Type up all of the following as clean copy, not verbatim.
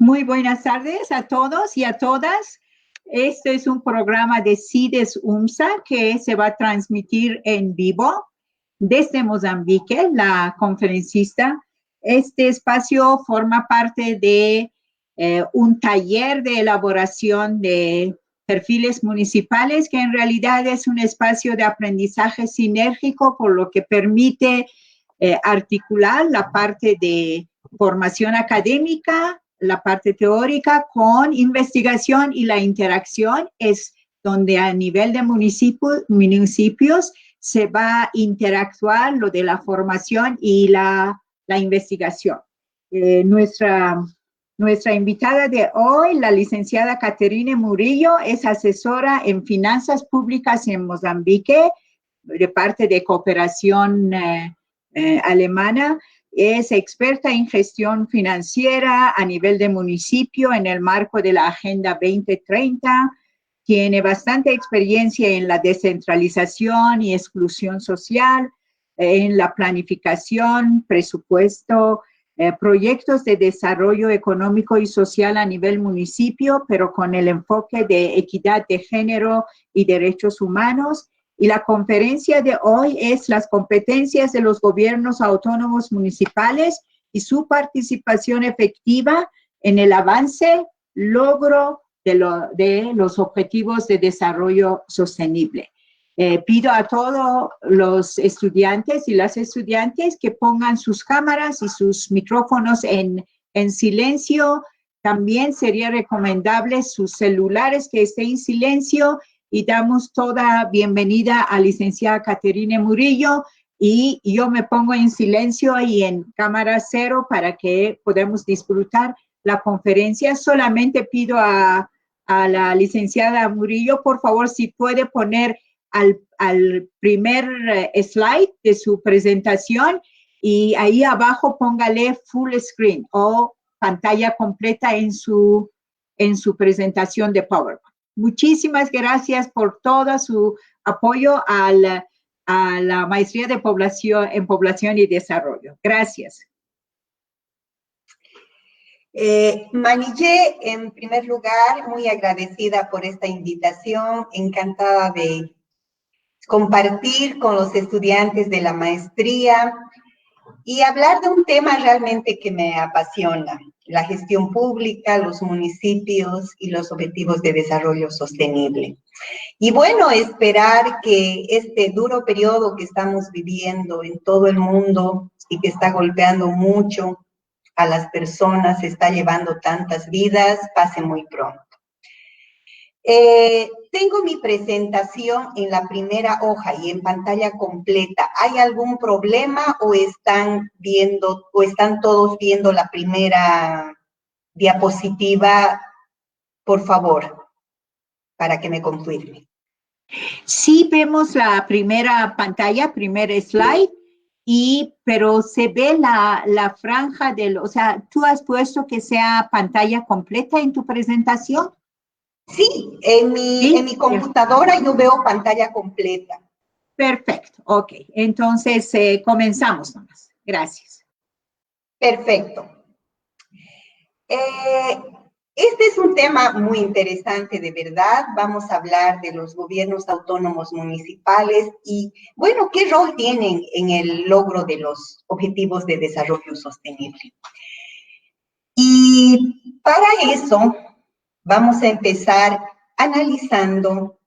Muy buenas tardes a todos y a todas. Este es un programa de CIDES UMSA que se va a transmitir en vivo desde Mozambique, la conferencista. Este espacio forma parte de un taller de elaboración de perfiles municipales, que en realidad es un espacio de aprendizaje sinérgico, por lo que permite articular la parte de formación académica, la parte teórica con investigación, y la interacción es donde a nivel de municipios se va a interactuar lo de la formación y la investigación. Nuestra invitada de hoy, la licenciada Caterine Murillo, es asesora en finanzas públicas en Mozambique, de parte de Cooperación Alemana. Es experta en gestión financiera a nivel de municipio en el marco de la Agenda 2030. Tiene bastante experiencia en la descentralización y exclusión social, en la planificación, presupuesto, proyectos de desarrollo económico y social a nivel municipio, pero con el enfoque de equidad de género y derechos humanos. Y la conferencia de hoy es las competencias de los gobiernos autónomos municipales y su participación efectiva en el avance, logro de los objetivos de desarrollo sostenible. Pido a todos los estudiantes y las estudiantes que pongan sus cámaras y sus micrófonos en silencio. También sería recomendable sus celulares que estén en silencio. Y damos toda bienvenida a licenciada Caterine Murillo, y yo me pongo en silencio y en cámara cero para que podamos disfrutar la conferencia. Solamente pido a la licenciada Murillo, por favor, si puede poner al primer slide de su presentación, y ahí abajo póngale full screen o pantalla completa en su presentación de PowerPoint. Muchísimas gracias por todo su apoyo a la maestría de población y desarrollo. Gracias. Manillé, en primer lugar, muy agradecida por esta invitación, encantada de compartir con los estudiantes de la maestría y hablar de un tema realmente que me apasiona: la gestión pública, los municipios y los objetivos de desarrollo sostenible. Y bueno, esperar que este duro periodo que estamos viviendo en todo el mundo y que está golpeando mucho a las personas, está llevando tantas vidas, pase muy pronto. Tengo mi presentación en la primera hoja y en pantalla completa. ¿Hay algún problema o están todos viendo la primera diapositiva? Por favor, para que me confirme. Sí, vemos la primera pantalla, primer slide, pero se ve la franja o sea, ¿tú has puesto que sea pantalla completa en tu presentación? Sí, en mi computadora yo veo pantalla completa. Perfecto, ok. Entonces, comenzamos nomás. Gracias. Perfecto. Este es un tema muy interesante, de verdad. Vamos a hablar de los gobiernos autónomos municipales y, bueno, ¿qué rol tienen en el logro de los objetivos de desarrollo sostenible? Y para eso vamos a empezar analizando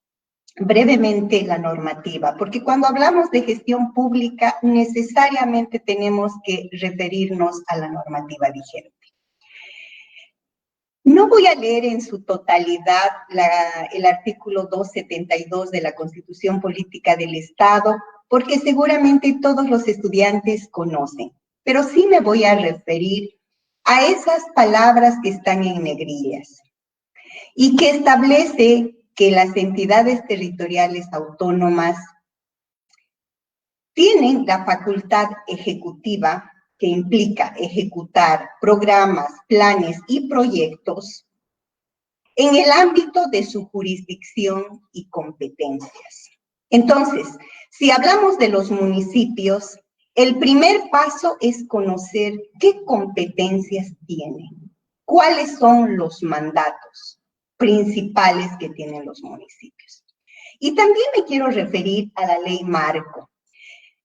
brevemente la normativa, porque cuando hablamos de gestión pública necesariamente tenemos que referirnos a la normativa vigente. No voy a leer en su totalidad el artículo 272 de la Constitución Política del Estado, porque seguramente todos los estudiantes conocen, pero sí me voy a referir a esas palabras que están en negrillas y que establece que las entidades territoriales autónomas tienen la facultad ejecutiva, que implica ejecutar programas, planes y proyectos en el ámbito de su jurisdicción y competencias. Entonces, si hablamos de los municipios, el primer paso es conocer qué competencias tienen. cuáles son los mandatos principales que tienen los municipios. Y también me quiero referir a la ley marco,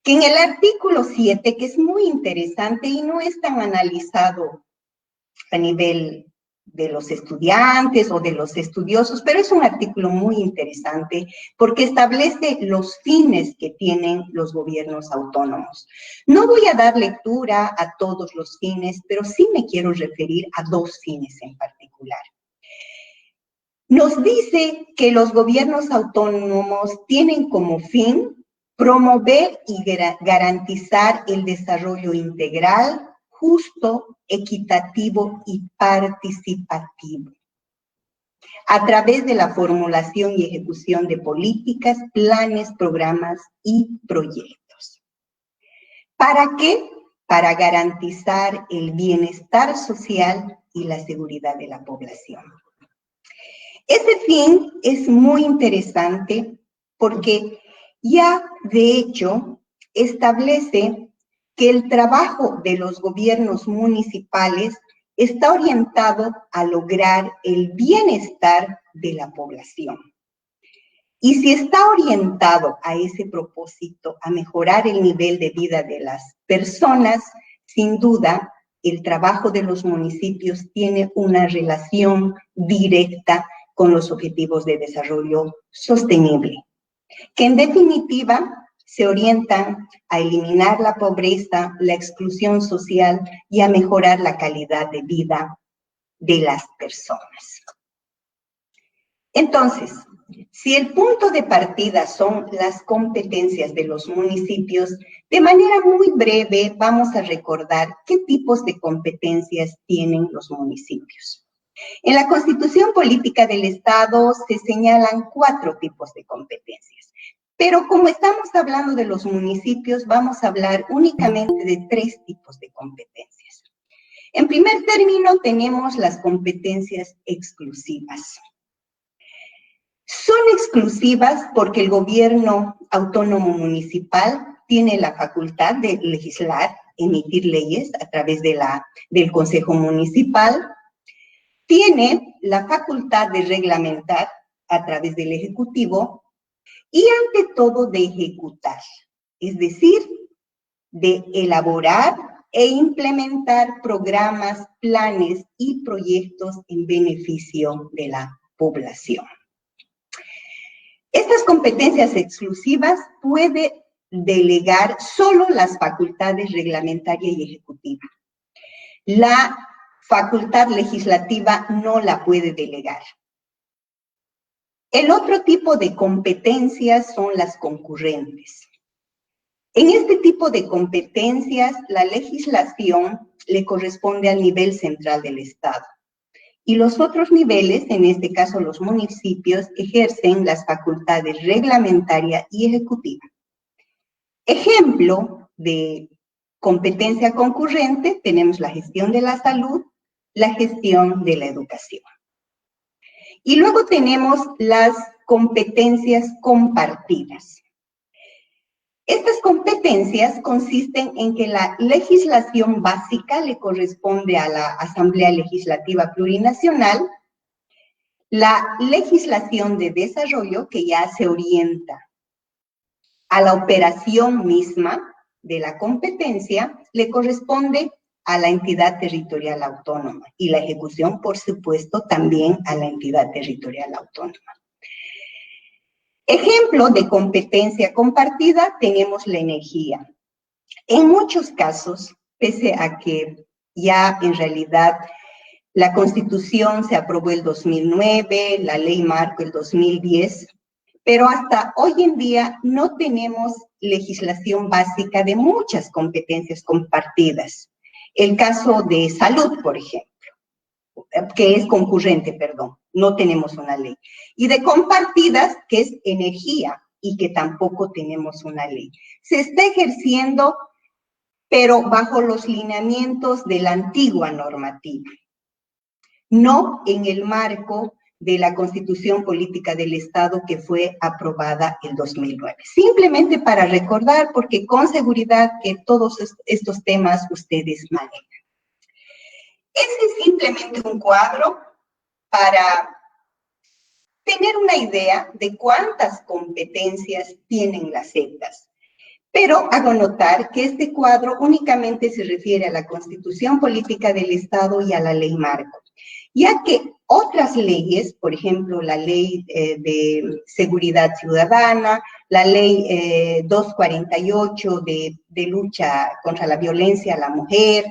que en el artículo 7, que es muy interesante y no es tan analizado a nivel de los estudiantes o de los estudiosos, pero es un artículo muy interesante porque establece los fines que tienen los gobiernos autónomos. No voy a dar lectura a todos los fines, pero sí me quiero referir a dos fines en particular. Nos dice que los gobiernos autónomos tienen como fin promover y garantizar el desarrollo integral, justo, equitativo y participativo, a través de la formulación y ejecución de políticas, planes, programas y proyectos. ¿Para qué? Para garantizar el bienestar social y la seguridad de la población. Ese fin es muy interesante porque ya, de hecho, establece que el trabajo de los gobiernos municipales está orientado a lograr el bienestar de la población. Y si está orientado a ese propósito, a mejorar el nivel de vida de las personas, sin duda, el trabajo de los municipios tiene una relación directa con los objetivos de desarrollo sostenible, que en definitiva se orientan a eliminar la pobreza, la exclusión social y a mejorar la calidad de vida de las personas. Entonces, si el punto de partida son las competencias de los municipios, de manera muy breve vamos a recordar qué tipos de competencias tienen los municipios. En la Constitución Política del Estado se señalan 4 tipos de competencias, pero como estamos hablando de los municipios, vamos a hablar únicamente de 3 tipos de competencias. En primer término, tenemos las competencias exclusivas. Son exclusivas porque el gobierno autónomo municipal tiene la facultad de legislar, emitir leyes a través del Consejo Municipal, tiene la facultad de reglamentar a través del Ejecutivo y ante todo de ejecutar, es decir, de elaborar e implementar programas, planes y proyectos en beneficio de la población. Estas competencias exclusivas puede delegar solo las facultades reglamentaria y ejecutiva. La facultad legislativa no la puede delegar. El otro tipo de competencias son las concurrentes. En este tipo de competencias, la legislación le corresponde al nivel central del Estado. Y los otros niveles, en este caso los municipios, ejercen las facultades reglamentaria y ejecutiva. Ejemplo de competencia concurrente, tenemos la gestión de la salud, la gestión de la educación. Y luego tenemos las competencias compartidas. Estas competencias consisten en que la legislación básica le corresponde a la Asamblea Legislativa Plurinacional, la legislación de desarrollo, que ya se orienta a la operación misma de la competencia, le corresponde a la entidad territorial autónoma y la ejecución, por supuesto, también a la entidad territorial autónoma. Ejemplo de competencia compartida, tenemos la energía. En muchos casos, pese a que ya en realidad la Constitución se aprobó el 2009, la Ley Marco el 2010, pero hasta hoy en día no tenemos legislación básica de muchas competencias compartidas. El caso de salud, por ejemplo, que es concurrente, perdón, no tenemos una ley. Y de compartidas, que es energía, y que tampoco tenemos una ley. Se está ejerciendo, pero bajo los lineamientos de la antigua normativa, no en el marco de la Constitución Política del Estado que fue aprobada en 2009. Simplemente para recordar, porque con seguridad que todos estos temas ustedes manejan. Ese es simplemente un cuadro para tener una idea de cuántas competencias tienen las celdas. Pero hago notar que este cuadro únicamente se refiere a la Constitución Política del Estado y a la Ley Marco, ya que otras leyes, por ejemplo, la Ley de Seguridad Ciudadana, la Ley 248 de lucha contra la violencia a la mujer,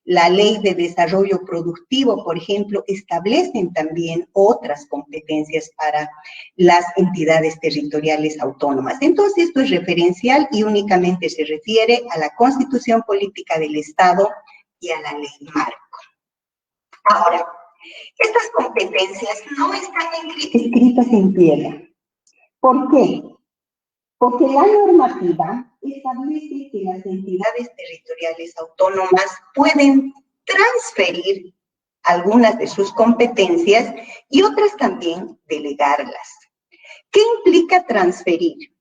la Ley de Desarrollo Productivo, por ejemplo, establecen también otras competencias para las entidades territoriales autónomas. Entonces, esto es referencial y únicamente se refiere a la Constitución Política del Estado y a la Ley Marco. Ahora, estas competencias no están escritas en piedra. ¿Por qué? Porque la normativa establece que las entidades territoriales autónomas pueden transferir algunas de sus competencias y otras también delegarlas. ¿Qué implica transferir?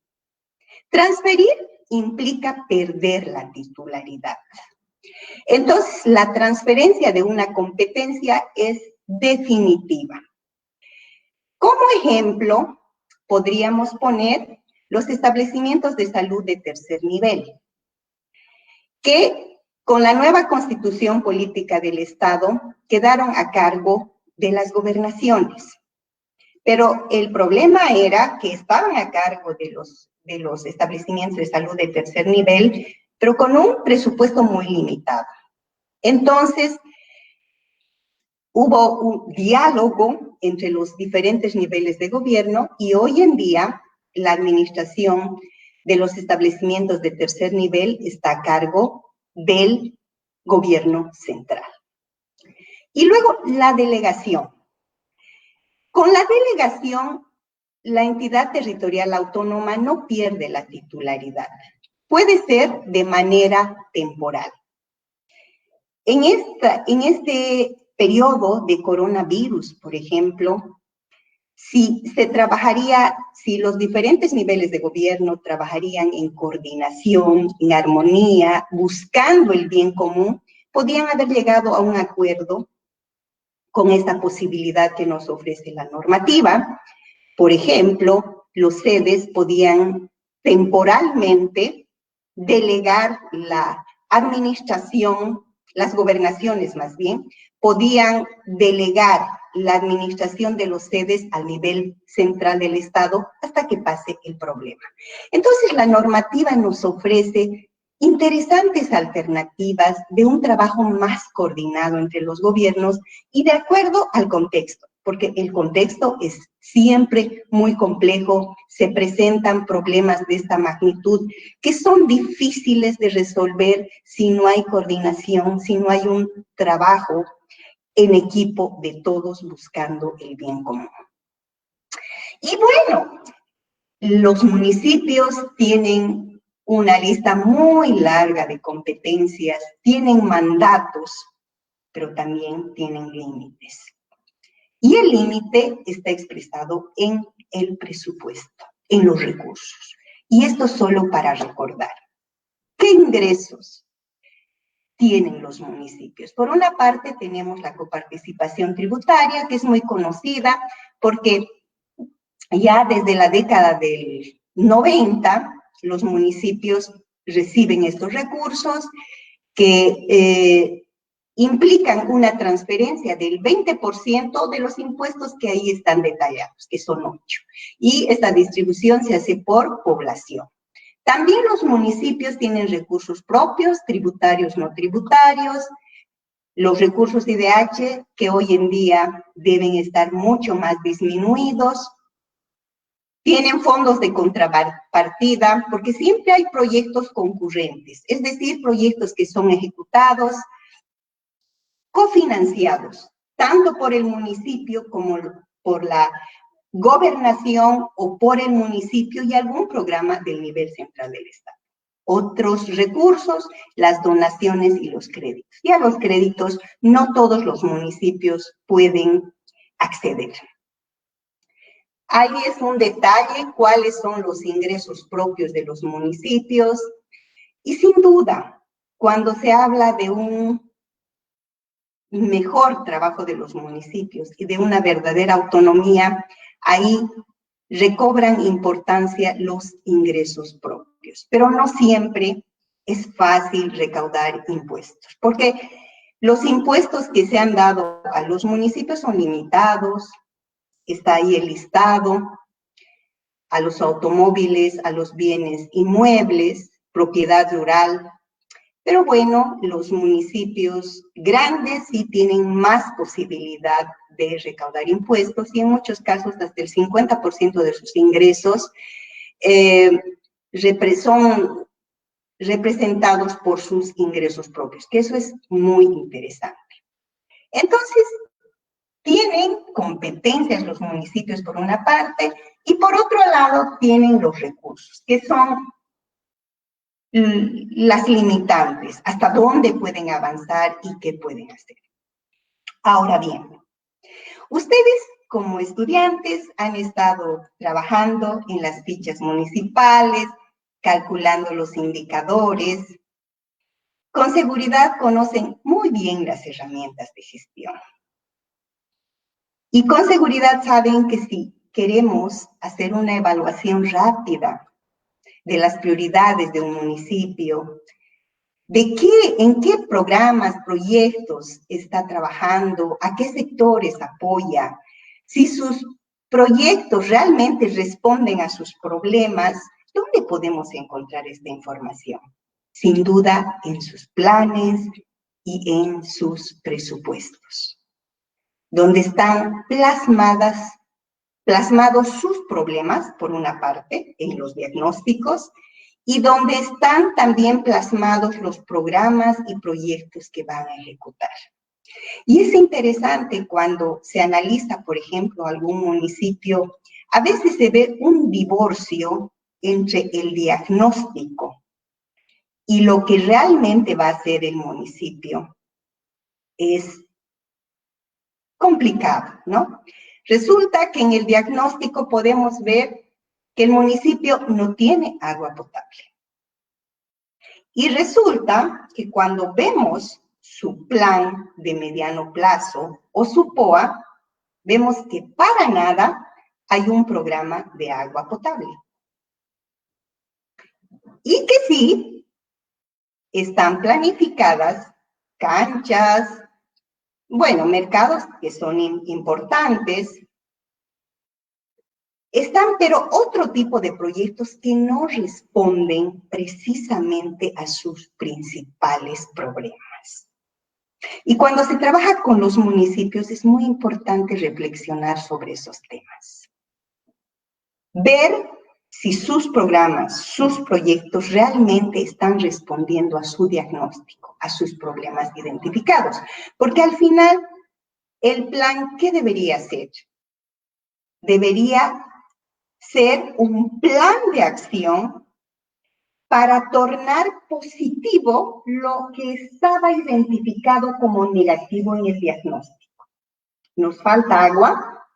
Transferir implica perder la titularidad. Entonces, la transferencia de una competencia es definitiva. Como ejemplo, podríamos poner los establecimientos de salud de tercer nivel, que con la nueva Constitución Política del Estado quedaron a cargo de las gobernaciones. Pero el problema era que estaban a cargo de los establecimientos de salud de tercer nivel, pero con un presupuesto muy limitado. Entonces, hubo un diálogo entre los diferentes niveles de gobierno y hoy en día la administración de los establecimientos de tercer nivel está a cargo del gobierno central. Y luego la delegación. Con la delegación, la entidad territorial autónoma no pierde la titularidad. Puede ser de manera temporal. En este periodo de coronavirus, por ejemplo, si los diferentes niveles de gobierno trabajarían en coordinación, en armonía, buscando el bien común, podían haber llegado a un acuerdo con esta posibilidad que nos ofrece la normativa. Por ejemplo, los sedes podían temporalmente delegar la administración, las gobernaciones más bien, podían delegar la administración de los sedes al nivel central del Estado hasta que pase el problema. Entonces, la normativa nos ofrece interesantes alternativas de un trabajo más coordinado entre los gobiernos y de acuerdo al contexto, porque el contexto es siempre muy complejo, se presentan problemas de esta magnitud que son difíciles de resolver si no hay coordinación, si no hay un trabajo en equipo de todos buscando el bien común. Y bueno, los municipios tienen una lista muy larga de competencias, tienen mandatos, pero también tienen límites. Y el límite está expresado en el presupuesto, en los recursos. Y esto solo para recordar. ¿Qué ingresos tienen los municipios? Por una parte tenemos la coparticipación tributaria, que es muy conocida porque ya desde la década del 90 los municipios reciben estos recursos que implican una transferencia del 20% de los impuestos que ahí están detallados, que son 8. Y esta distribución se hace por población. También los municipios tienen recursos propios, tributarios, no tributarios, los recursos IDH que hoy en día deben estar mucho más disminuidos, tienen fondos de contrapartida, porque siempre hay proyectos concurrentes, es decir, proyectos que son ejecutados, cofinanciados, tanto por el municipio como por la gobernación o por el municipio y algún programa del nivel central del Estado. Otros recursos, las donaciones y los créditos. Y a los créditos no todos los municipios pueden acceder. Ahí es un detalle, cuáles son los ingresos propios de los municipios. Y sin duda, cuando se habla de un mejor trabajo de los municipios y de una verdadera autonomía, ahí recobran importancia los ingresos propios. Pero no siempre es fácil recaudar impuestos, porque los impuestos que se han dado a los municipios son limitados, está ahí el listado, a los automóviles, a los bienes inmuebles, propiedad rural. Pero bueno, los municipios grandes sí tienen más posibilidad de recaudar impuestos y en muchos casos hasta el 50% de sus ingresos son representados por sus ingresos propios, que eso es muy interesante. Entonces, tienen competencias los municipios por una parte y por otro lado tienen los recursos, que son las limitantes, hasta dónde pueden avanzar y qué pueden hacer. Ahora bien, ustedes como estudiantes han estado trabajando en las fichas municipales, calculando los indicadores. Con seguridad conocen muy bien las herramientas de gestión. Y con seguridad saben que si queremos hacer una evaluación rápida de las prioridades de un municipio, en qué programas, proyectos está trabajando, a qué sectores apoya, si sus proyectos realmente responden a sus problemas, ¿dónde podemos encontrar esta información? Sin duda, en sus planes y en sus presupuestos, donde están plasmados sus problemas, por una parte, en los diagnósticos, y donde están también plasmados los programas y proyectos que van a ejecutar. Y es interesante cuando se analiza, por ejemplo, algún municipio, a veces se ve un divorcio entre el diagnóstico y lo que realmente va a hacer el municipio. Es complicado, ¿no? Resulta que en el diagnóstico podemos ver que el municipio no tiene agua potable. Y resulta que cuando vemos su plan de mediano plazo o su POA, vemos que para nada hay un programa de agua potable. Y que sí, están planificadas canchas, bueno, mercados que son importantes, están, pero otro tipo de proyectos que no responden precisamente a sus principales problemas. Y cuando se trabaja con los municipios es muy importante reflexionar sobre esos temas. Ver si sus programas, sus proyectos realmente están respondiendo a su diagnóstico, a sus problemas identificados. Porque al final, el plan, ¿qué debería ser? Debería ser un plan de acción para tornar positivo lo que estaba identificado como negativo en el diagnóstico. Nos falta agua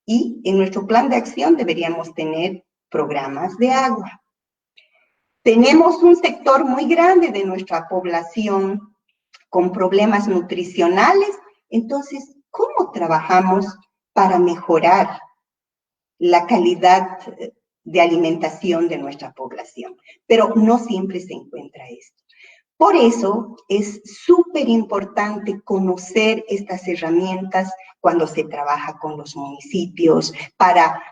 y en nuestro plan de acción deberíamos tener programas de agua. Tenemos un sector muy grande de nuestra población con problemas nutricionales, entonces, ¿cómo trabajamos para mejorar la calidad de alimentación de nuestra población? Pero no siempre se encuentra esto. Por eso es súper importante conocer estas herramientas cuando se trabaja con los municipios, para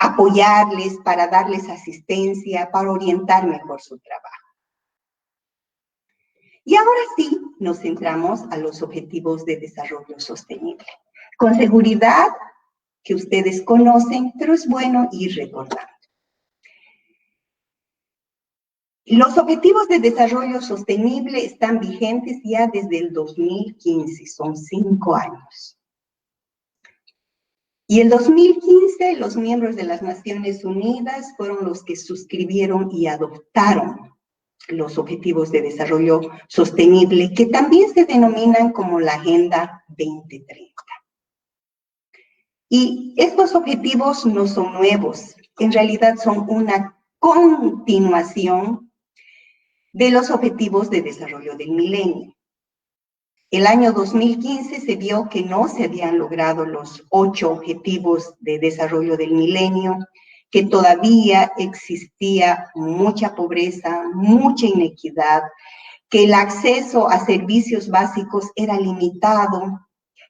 apoyarles, para darles asistencia, para orientar mejor su trabajo. Y ahora sí, nos centramos a los objetivos de desarrollo sostenible. Con seguridad que ustedes conocen, pero es bueno ir recordando. Los objetivos de desarrollo sostenible están vigentes ya desde el 2015, son 5 años. Y en 2015 los miembros de las Naciones Unidas fueron los que suscribieron y adoptaron los objetivos de desarrollo sostenible, que también se denominan como la Agenda 2030. Y estos objetivos no son nuevos, en realidad son una continuación de los objetivos de desarrollo del milenio. El año 2015 se vio que no se habían logrado los 8 objetivos de desarrollo del milenio, que todavía existía mucha pobreza, mucha inequidad, que el acceso a servicios básicos era limitado,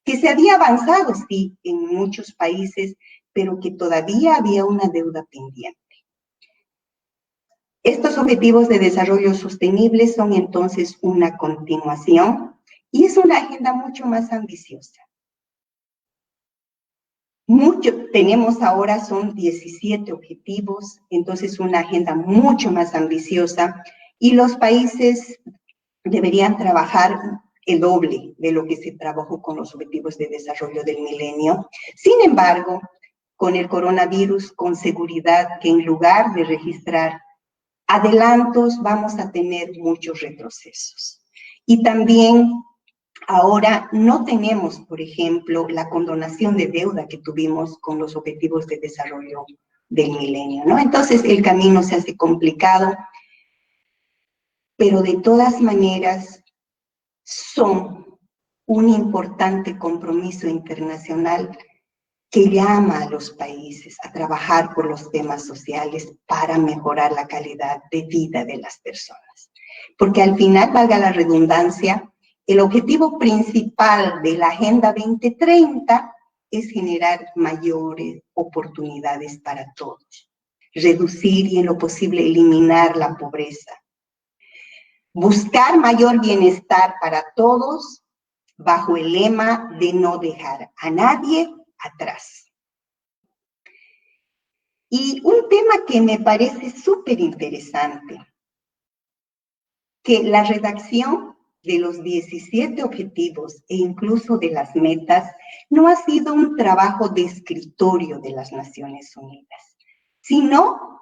que se había avanzado, sí, en muchos países, pero que todavía había una deuda pendiente. Estos objetivos de desarrollo sostenible son entonces una continuación y es una agenda mucho más ambiciosa. Tenemos ahora son 17 objetivos, entonces una agenda mucho más ambiciosa y los países deberían trabajar el doble de lo que se trabajó con los objetivos de desarrollo del milenio. Sin embargo, con el coronavirus, con seguridad que en lugar de registrar adelantos, vamos a tener muchos retrocesos. Y también ahora no tenemos, por ejemplo, la condonación de deuda que tuvimos con los objetivos de desarrollo del milenio, ¿no? Entonces el camino se hace complicado, pero de todas maneras son un importante compromiso internacional que llama a los países a trabajar por los temas sociales para mejorar la calidad de vida de las personas. Porque al final, valga la redundancia, el objetivo principal de la Agenda 2030 es generar mayores oportunidades para todos, reducir y en lo posible eliminar la pobreza, buscar mayor bienestar para todos bajo el lema de no dejar a nadie atrás. Y un tema que me parece súper interesante, que la redacción de los 17 objetivos e incluso de las metas no ha sido un trabajo de escritorio de las Naciones Unidas, sino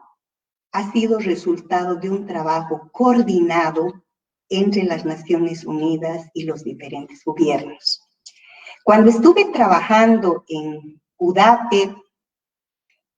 ha sido resultado de un trabajo coordinado entre las Naciones Unidas y los diferentes gobiernos. Cuando estuve trabajando en UDAPE,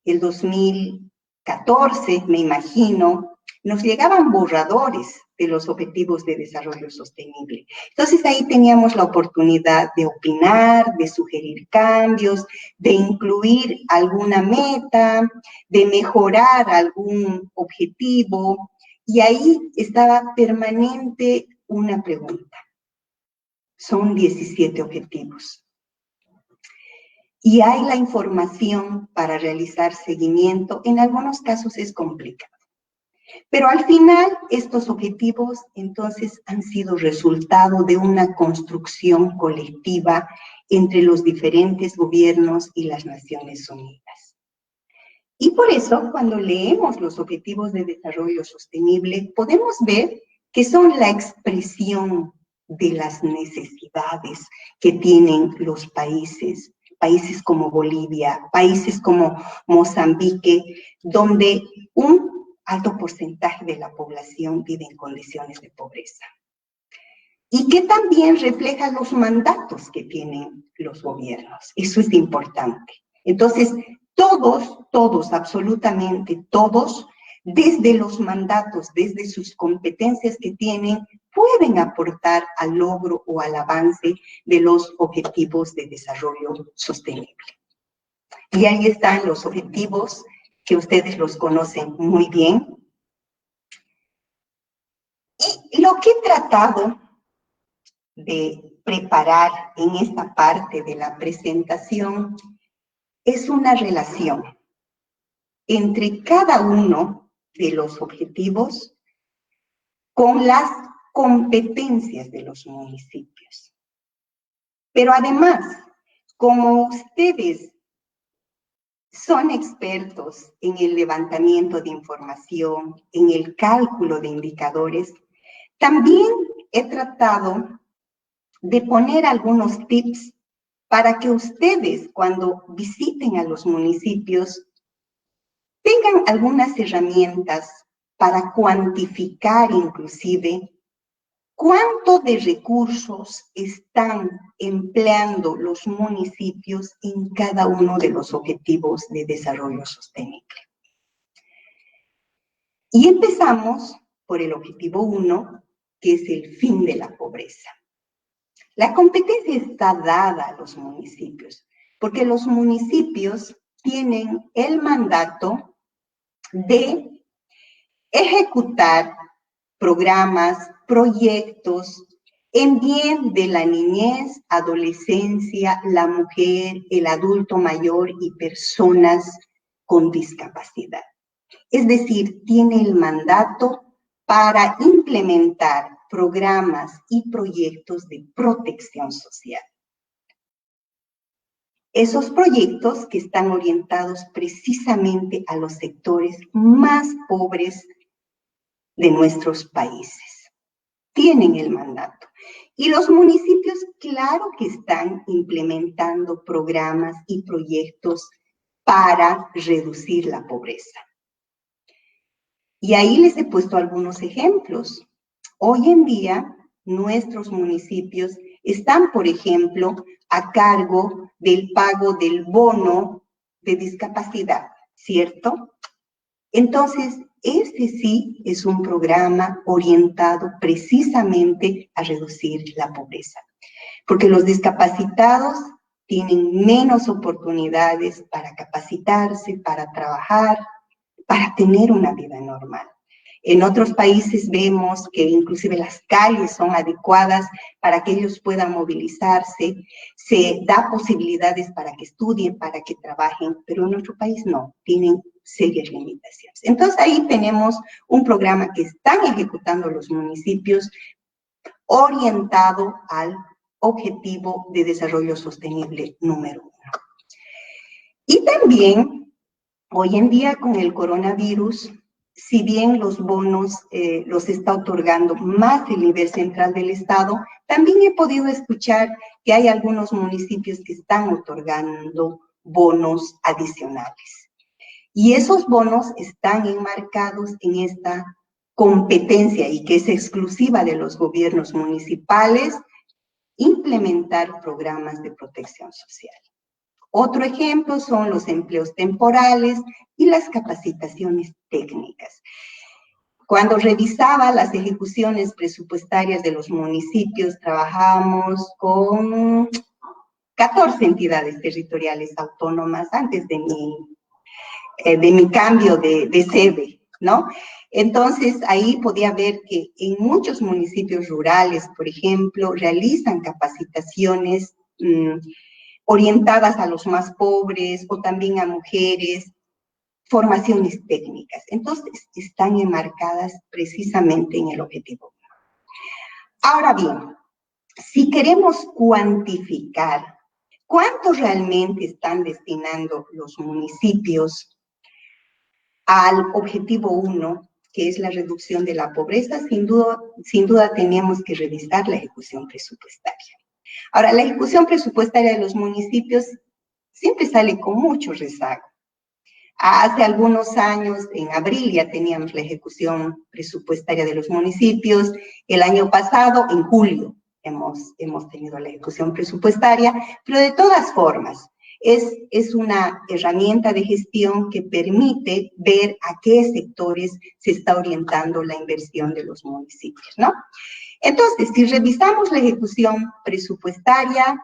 el 2014, me imagino, nos llegaban borradores de los objetivos de desarrollo sostenible. Entonces ahí teníamos la oportunidad de opinar, de sugerir cambios, de incluir alguna meta, de mejorar algún objetivo, y ahí estaba permanente una pregunta. Son 17 objetivos. Y hay la información para realizar seguimiento, en algunos casos es complicado. Pero al final, estos objetivos entonces han sido resultado de una construcción colectiva entre los diferentes gobiernos y las Naciones Unidas. Y por eso, cuando leemos los objetivos de desarrollo sostenible, podemos ver que son la expresión de las necesidades que tienen los países como Bolivia, países como Mozambique, donde un alto porcentaje de la población vive en condiciones de pobreza. Y que también refleja los mandatos que tienen los gobiernos. Eso es importante. Entonces, todos, absolutamente todos, desde los mandatos, desde sus competencias que tienen, pueden aportar al logro o al avance de los objetivos de desarrollo sostenible. Y ahí están los objetivos que ustedes los conocen muy bien. Y lo que he tratado de preparar en esta parte de la presentación es una relación entre cada uno de los objetivos con las competencias de los municipios. Pero además, como ustedes son expertos en el levantamiento de información, en el cálculo de indicadores, también he tratado de poner algunos tips para que ustedes, cuando visiten a los municipios, tengan algunas herramientas para cuantificar inclusive cuánto de recursos están empleando los municipios en cada uno de los objetivos de desarrollo sostenible. Y empezamos por el objetivo 1, que es el fin de la pobreza. La competencia está dada a los municipios, porque los municipios tienen el mandato de ejecutar programas, proyectos en bien de la niñez, adolescencia, la mujer, el adulto mayor y personas con discapacidad. Es decir, tiene el mandato para implementar programas y proyectos de protección social. Esos proyectos que están orientados precisamente a los sectores más pobres de nuestros países. Tienen el mandato. Y los municipios, claro que están implementando programas y proyectos para reducir la pobreza. Y ahí les he puesto algunos ejemplos. Hoy en día, nuestros municipios están, por ejemplo, a cargo del pago del bono de discapacidad, ¿cierto? Entonces, este sí es un programa orientado precisamente a reducir la pobreza, porque los discapacitados tienen menos oportunidades para capacitarse, para trabajar, para tener una vida normal. En otros países vemos que inclusive las calles son adecuadas para que ellos puedan movilizarse, se da posibilidades para que estudien, para que trabajen, pero en nuestro país no, tienen serias limitaciones. Entonces ahí tenemos un programa que están ejecutando los municipios orientado al objetivo de desarrollo sostenible número 1. Y también, hoy en día con el coronavirus, si bien los bonos los está otorgando más el nivel central del Estado, también he podido escuchar que hay algunos municipios que están otorgando bonos adicionales. Y esos bonos están enmarcados en esta competencia y que es exclusiva de los gobiernos municipales, implementar programas de protección social. Otro ejemplo son los empleos temporales y las capacitaciones técnicas. Cuando revisaba las ejecuciones presupuestarias de los municipios, trabajábamos con 14 entidades territoriales autónomas antes de mi cambio de sede, ¿no? Entonces, ahí podía ver que en muchos municipios rurales, por ejemplo, realizan capacitaciones orientadas a los más pobres o también a mujeres, formaciones técnicas. Entonces, están enmarcadas precisamente en el objetivo. Ahora bien, si queremos cuantificar cuánto realmente están destinando los municipios al objetivo 1, que es la reducción de la pobreza, sin duda tenemos que revisar la ejecución presupuestaria. Ahora, la ejecución presupuestaria de los municipios siempre sale con mucho rezago. Hace algunos años, en abril, ya teníamos la ejecución presupuestaria de los municipios. El año pasado, en julio, hemos tenido la ejecución presupuestaria, pero de todas formas, es una herramienta de gestión que permite ver a qué sectores se está orientando la inversión de los municipios, ¿no? Entonces, si revisamos la ejecución presupuestaria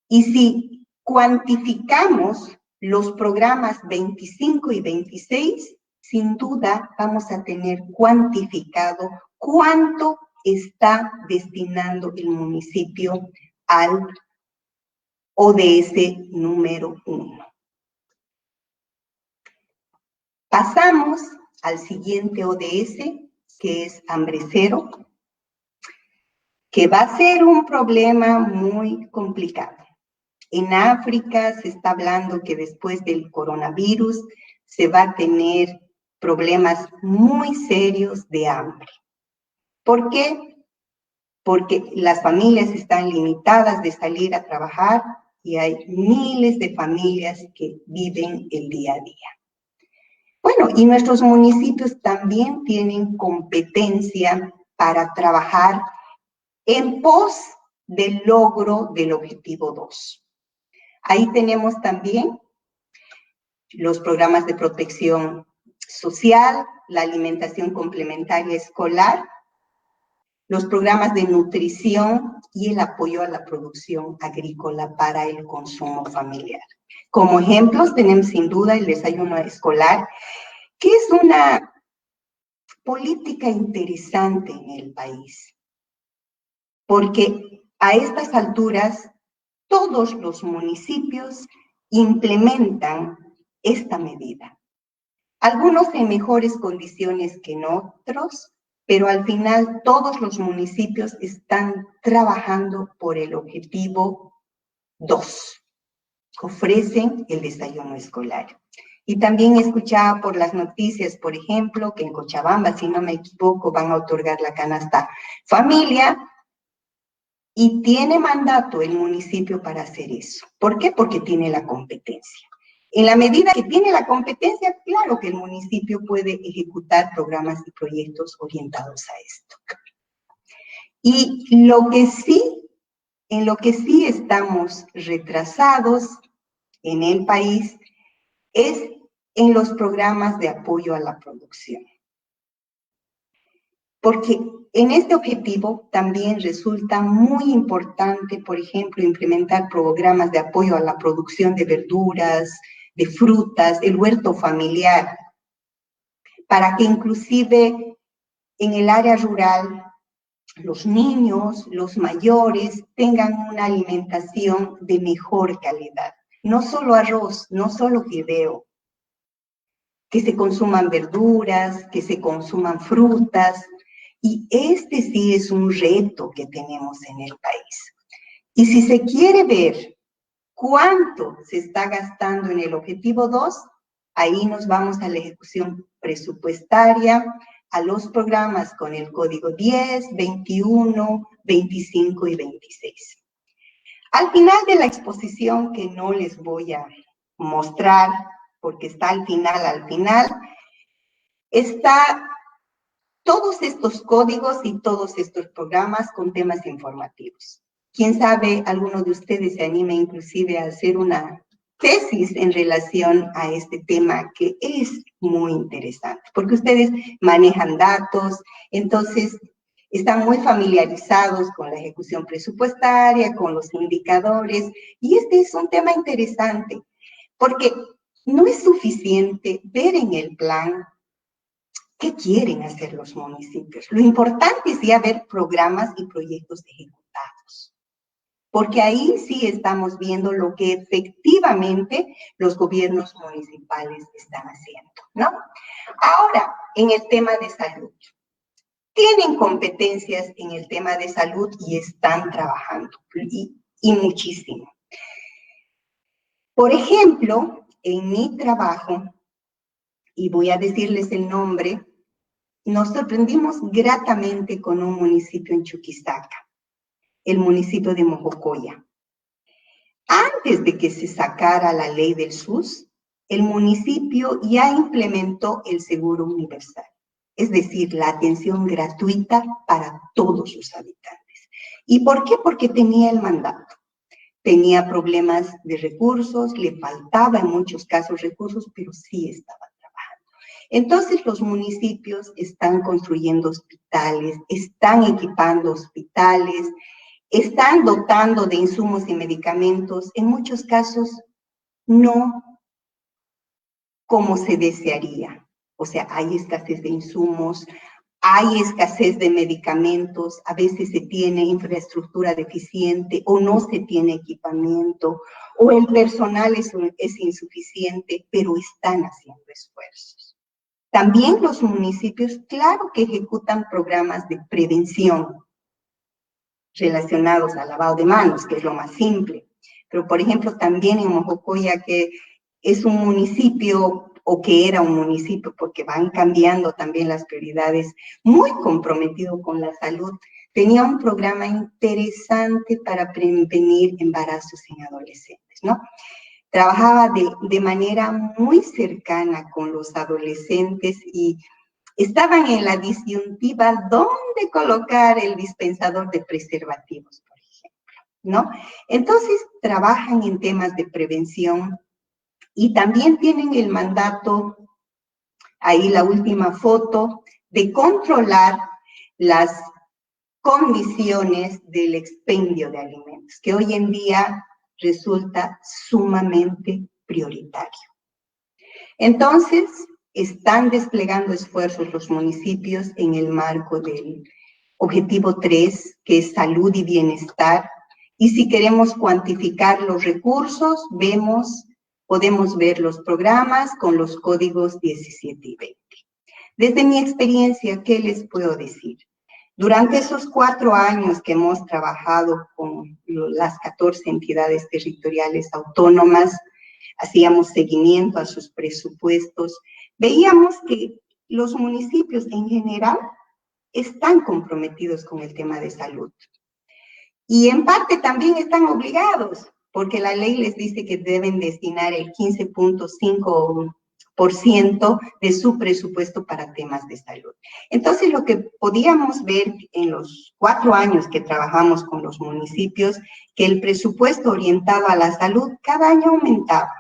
y si cuantificamos los programas 25 y 26, sin duda vamos a tener cuantificado cuánto está destinando el municipio al ODS número 1. Pasamos al siguiente ODS, que es hambre cero, que va a ser un problema muy complicado. En África se está hablando que después del coronavirus se va a tener problemas muy serios de hambre. ¿Por qué? Porque las familias están limitadas de salir a trabajar y hay miles de familias que viven el día a día. Bueno, y nuestros municipios también tienen competencia para trabajar en pos del logro del objetivo 2. Ahí tenemos también los programas de protección social, la alimentación complementaria escolar los programas de nutrición y el apoyo a la producción agrícola para el consumo familiar. Como ejemplos tenemos sin duda el desayuno escolar, que es una política interesante en el país, porque a estas alturas todos los municipios implementan esta medida. Algunos en mejores condiciones que en otros, pero al final todos los municipios están trabajando por el objetivo 2. Ofrecen el desayuno escolar. Y también escuchaba por las noticias, por ejemplo, que en Cochabamba, si no me equivoco, van a otorgar la canasta familia y tiene mandato el municipio para hacer eso. ¿Por qué? Porque tiene la competencia. En la medida que tiene la competencia, claro que el municipio puede ejecutar programas y proyectos orientados a esto. Y en lo que sí estamos retrasados en el país es en los programas de apoyo a la producción. Porque en este objetivo también resulta muy importante, por ejemplo, implementar programas de apoyo a la producción de verduras, de frutas, el huerto familiar, para que inclusive en el área rural los niños, los mayores tengan una alimentación de mejor calidad. No solo arroz, no solo fideo, que se consuman verduras, que se consuman frutas, y este sí es un reto que tenemos en el país. Y si se quiere ver cuánto se está gastando en el objetivo 2, ahí nos vamos a la ejecución presupuestaria, a los programas con el código 10, 21, 25 y 26. Al final de la exposición, que no les voy a mostrar, porque está al final, está todos estos códigos y todos estos programas con temas informativos. Quién sabe, alguno de ustedes se anime inclusive a hacer una tesis en relación a este tema que es muy interesante, porque ustedes manejan datos, entonces están muy familiarizados con la ejecución presupuestaria, con los indicadores, y este es un tema interesante, porque no es suficiente ver en el plan qué quieren hacer los municipios. Lo importante es ya ver programas y proyectos ejecutados, porque ahí sí estamos viendo lo que efectivamente los gobiernos municipales están haciendo, ¿no? Ahora, en el tema de salud. Tienen competencias en el tema de salud y están trabajando, y muchísimo. Por ejemplo, en mi trabajo, y voy a decirles el nombre, nos sorprendimos gratamente con un municipio en Chuquisaca, el municipio de Mojocoya. Antes de que se sacara la ley del SUS, el municipio ya implementó el seguro universal, es decir, la atención gratuita para todos sus habitantes. ¿Y por qué? Porque tenía el mandato. Tenía problemas de recursos, le faltaba en muchos casos recursos, pero sí estaba trabajando. Entonces los municipios están construyendo hospitales, están equipando hospitales, están dotando de insumos y medicamentos, en muchos casos no como se desearía. O sea, hay escasez de insumos, hay escasez de medicamentos, a veces se tiene infraestructura deficiente o no se tiene equipamiento, o el personal es insuficiente, pero están haciendo esfuerzos. También los municipios, claro que ejecutan programas de prevención relacionados al lavado de manos, que es lo más simple. Pero, por ejemplo, también en Mojocoya, que es un municipio, o que era un municipio, porque van cambiando también las prioridades, muy comprometido con la salud, tenía un programa interesante para prevenir embarazos en adolescentes, ¿no? Trabajaba de manera muy cercana con los adolescentes y estaban en la disyuntiva dónde colocar el dispensador de preservativos, por ejemplo, ¿no? Entonces, trabajan en temas de prevención y también tienen el mandato, ahí la última foto, de controlar las condiciones del expendio de alimentos, que hoy en día resulta sumamente prioritario. Entonces, están desplegando esfuerzos los municipios en el marco del objetivo 3, que es salud y bienestar, y si queremos cuantificar los recursos, podemos ver los programas con los códigos 17 y 20. Desde mi experiencia, ¿qué les puedo decir? Durante esos 4 años que hemos trabajado con las 14 entidades territoriales autónomas, hacíamos seguimiento a sus presupuestos, veíamos que los municipios en general están comprometidos con el tema de salud. Y en parte también están obligados, porque la ley les dice que deben destinar el 15.5% de su presupuesto para temas de salud. Entonces, lo que podíamos ver en los 4 años que trabajamos con los municipios, que el presupuesto orientado a la salud cada año aumentaba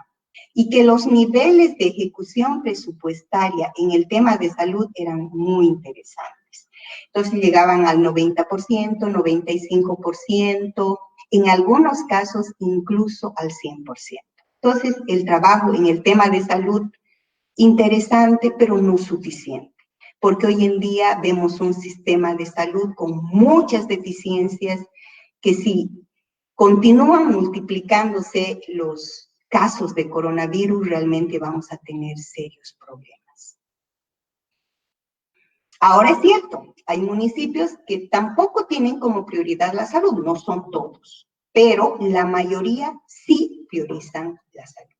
y que los niveles de ejecución presupuestaria en el tema de salud eran muy interesantes. Entonces, llegaban al 90%, 95%, en algunos casos incluso al 100%. Entonces, el trabajo en el tema de salud, interesante, pero no suficiente, porque hoy en día vemos un sistema de salud con muchas deficiencias que si continúan multiplicándose los casos de coronavirus, realmente vamos a tener serios problemas. Ahora es cierto, hay municipios que tampoco tienen como prioridad la salud, no son todos, pero la mayoría sí priorizan la salud.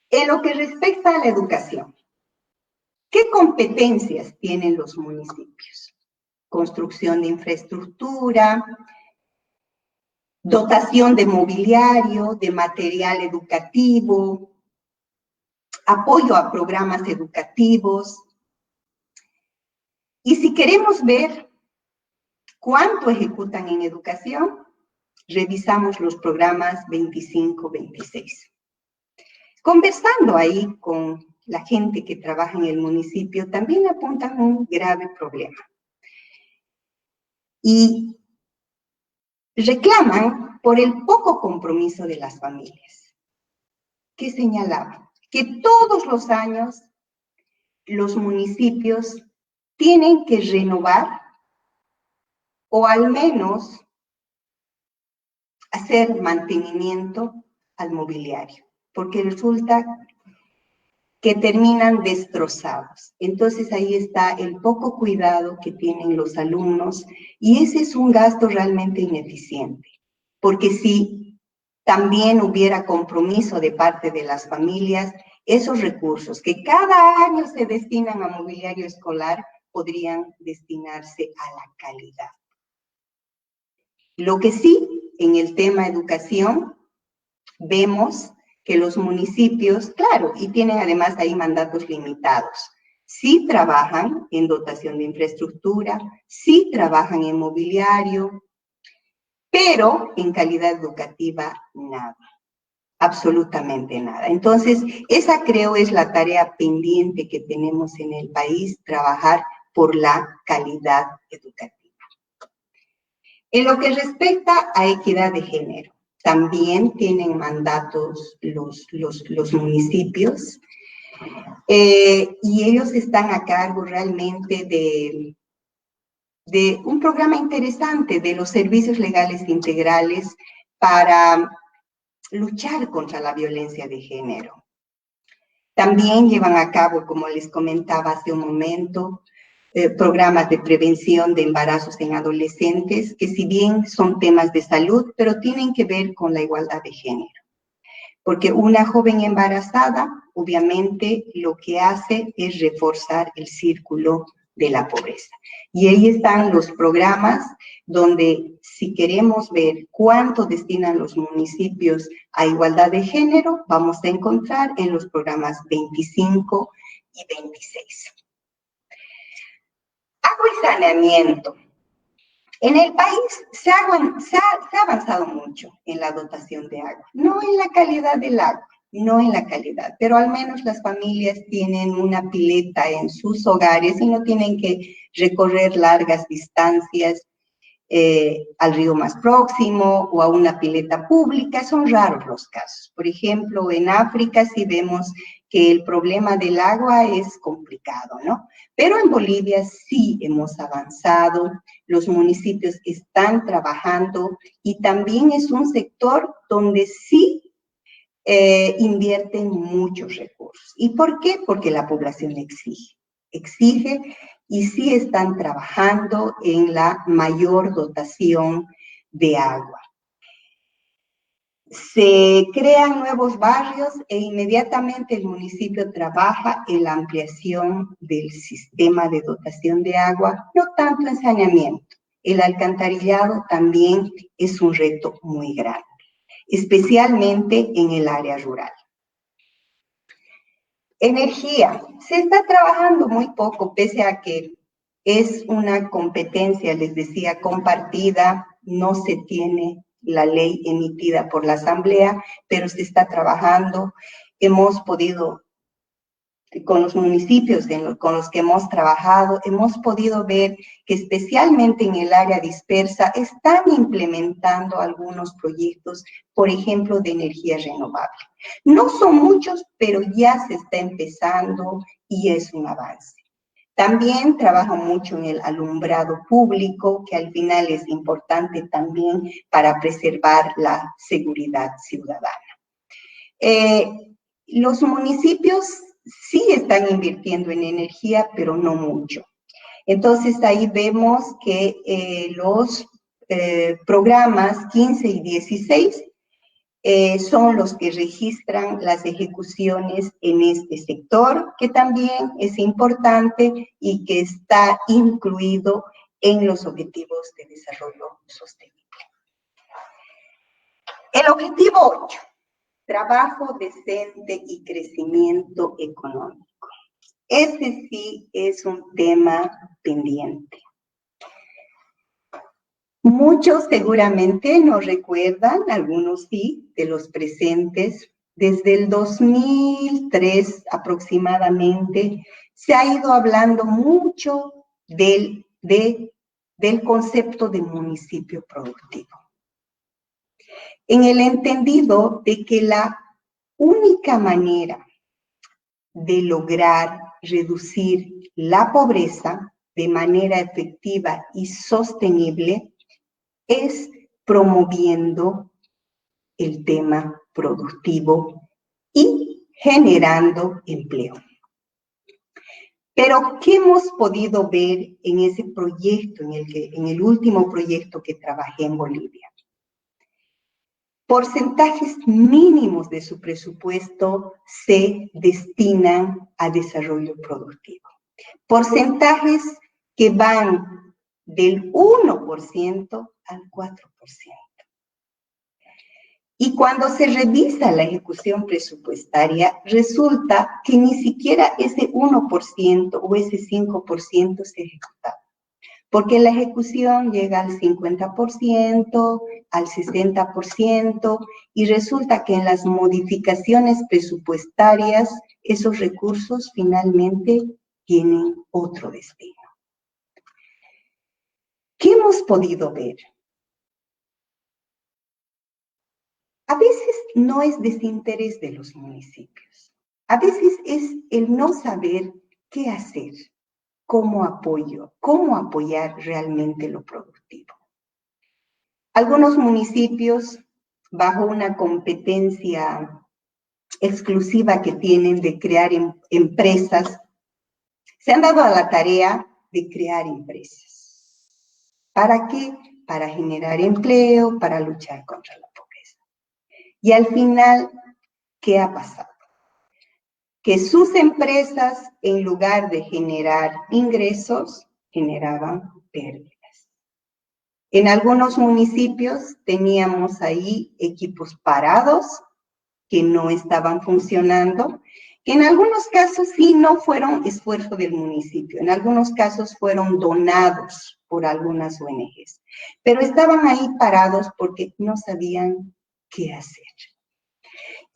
En lo que respecta a la educación, ¿qué competencias tienen los municipios? Construcción de infraestructura, dotación de mobiliario, de material educativo, apoyo a programas educativos. Y si queremos ver cuánto ejecutan en educación, revisamos los programas 25-26. Conversando ahí con la gente que trabaja en el municipio, también apuntan un grave problema. Y reclaman por el poco compromiso de las familias. ¿Qué señalaban? Que todos los años los municipios tienen que renovar o al menos hacer mantenimiento al mobiliario, porque resulta que terminan destrozados. Entonces ahí está el poco cuidado que tienen los alumnos y ese es un gasto realmente ineficiente, porque si también hubiera compromiso de parte de las familias, esos recursos que cada año se destinan a mobiliario escolar podrían destinarse a la calidad. Lo que sí, en el tema educación, vemos que los municipios, claro, y tienen además ahí mandatos limitados, sí trabajan en dotación de infraestructura, sí trabajan en mobiliario, pero en calidad educativa nada, absolutamente nada. Entonces, esa creo es la tarea pendiente que tenemos en el país, trabajar por la calidad educativa. En lo que respecta a equidad de género, también tienen mandatos los municipios y ellos están a cargo realmente de un programa interesante de los servicios legales integrales para luchar contra la violencia de género. También llevan a cabo, como les comentaba hace un momento, programas de prevención de embarazos en adolescentes, que si bien son temas de salud, pero tienen que ver con la igualdad de género. Porque una joven embarazada, obviamente, lo que hace es reforzar el círculo de la pobreza. Y ahí están los programas donde si queremos ver cuánto destinan los municipios a igualdad de género, vamos a encontrar en los programas 25 y 26. Agua y saneamiento. En el país se ha avanzado mucho en la dotación de agua, no en la calidad del agua. no en la calidad, pero al menos las familias tienen una pileta en sus hogares y no tienen que recorrer largas distancias al río más próximo o a una pileta pública. Son raros los casos. Por ejemplo, en África sí vemos que el problema del agua es complicado, ¿no? Pero en Bolivia sí hemos avanzado, los municipios están trabajando y también es un sector donde sí invierten muchos recursos. ¿Y por qué? Porque la población exige y sí están trabajando en la mayor dotación de agua. Se crean nuevos barrios e inmediatamente el municipio trabaja en la ampliación del sistema de dotación de agua, no tanto en saneamiento. El alcantarillado también es un reto muy grande, especialmente en el área rural. Energía. Se está trabajando muy poco, pese a que es una competencia, les decía, compartida, no se tiene la ley emitida por la Asamblea, pero se está trabajando. Hemos podido, con los municipios con los que hemos trabajado, hemos podido ver que especialmente en el área dispersa están implementando algunos proyectos, por ejemplo, de energía renovable. No son muchos, pero ya se está empezando y es un avance. También trabaja mucho en el alumbrado público, que al final es importante también para preservar la seguridad ciudadana. Los municipios sí están invirtiendo en energía, pero no mucho. Entonces ahí vemos que los programas 15 y 16 son los que registran las ejecuciones en este sector, que también es importante y que está incluido en los Objetivos de Desarrollo Sostenible. El objetivo 8, trabajo decente y crecimiento económico. Este sí es un tema pendiente. Muchos seguramente no recuerdan, algunos sí, de los presentes. Desde el 2003 aproximadamente se ha ido hablando mucho del concepto de municipio productivo. En el entendido de que la única manera de lograr reducir la pobreza de manera efectiva y sostenible es promoviendo el tema productivo y generando empleo. Pero, ¿qué hemos podido ver en ese proyecto, en el último proyecto que trabajé en Bolivia? Porcentajes mínimos de su presupuesto se destinan a desarrollo productivo. Porcentajes que van del 1% al 4%. Y cuando se revisa la ejecución presupuestaria, resulta que ni siquiera ese 1% o ese 5% se ejecutaba. Porque la ejecución llega al 50%, al 60%, y resulta que en las modificaciones presupuestarias, esos recursos finalmente tienen otro destino. ¿Qué hemos podido ver? A veces no es desinterés de los municipios. A veces es el no saber qué hacer, cómo apoyar realmente lo productivo. Algunos municipios, bajo una competencia exclusiva que tienen de crear empresas, se han dado a la tarea de crear empresas. ¿Para qué? Para generar empleo, para luchar contra la pobreza. Y al final, ¿qué ha pasado? Que sus empresas, en lugar de generar ingresos, generaban pérdidas. En algunos municipios teníamos ahí equipos parados que no estaban funcionando, que en algunos casos sí no fueron esfuerzo del municipio, en algunos casos fueron donados por algunas ONGs, pero estaban ahí parados porque no sabían qué hacer.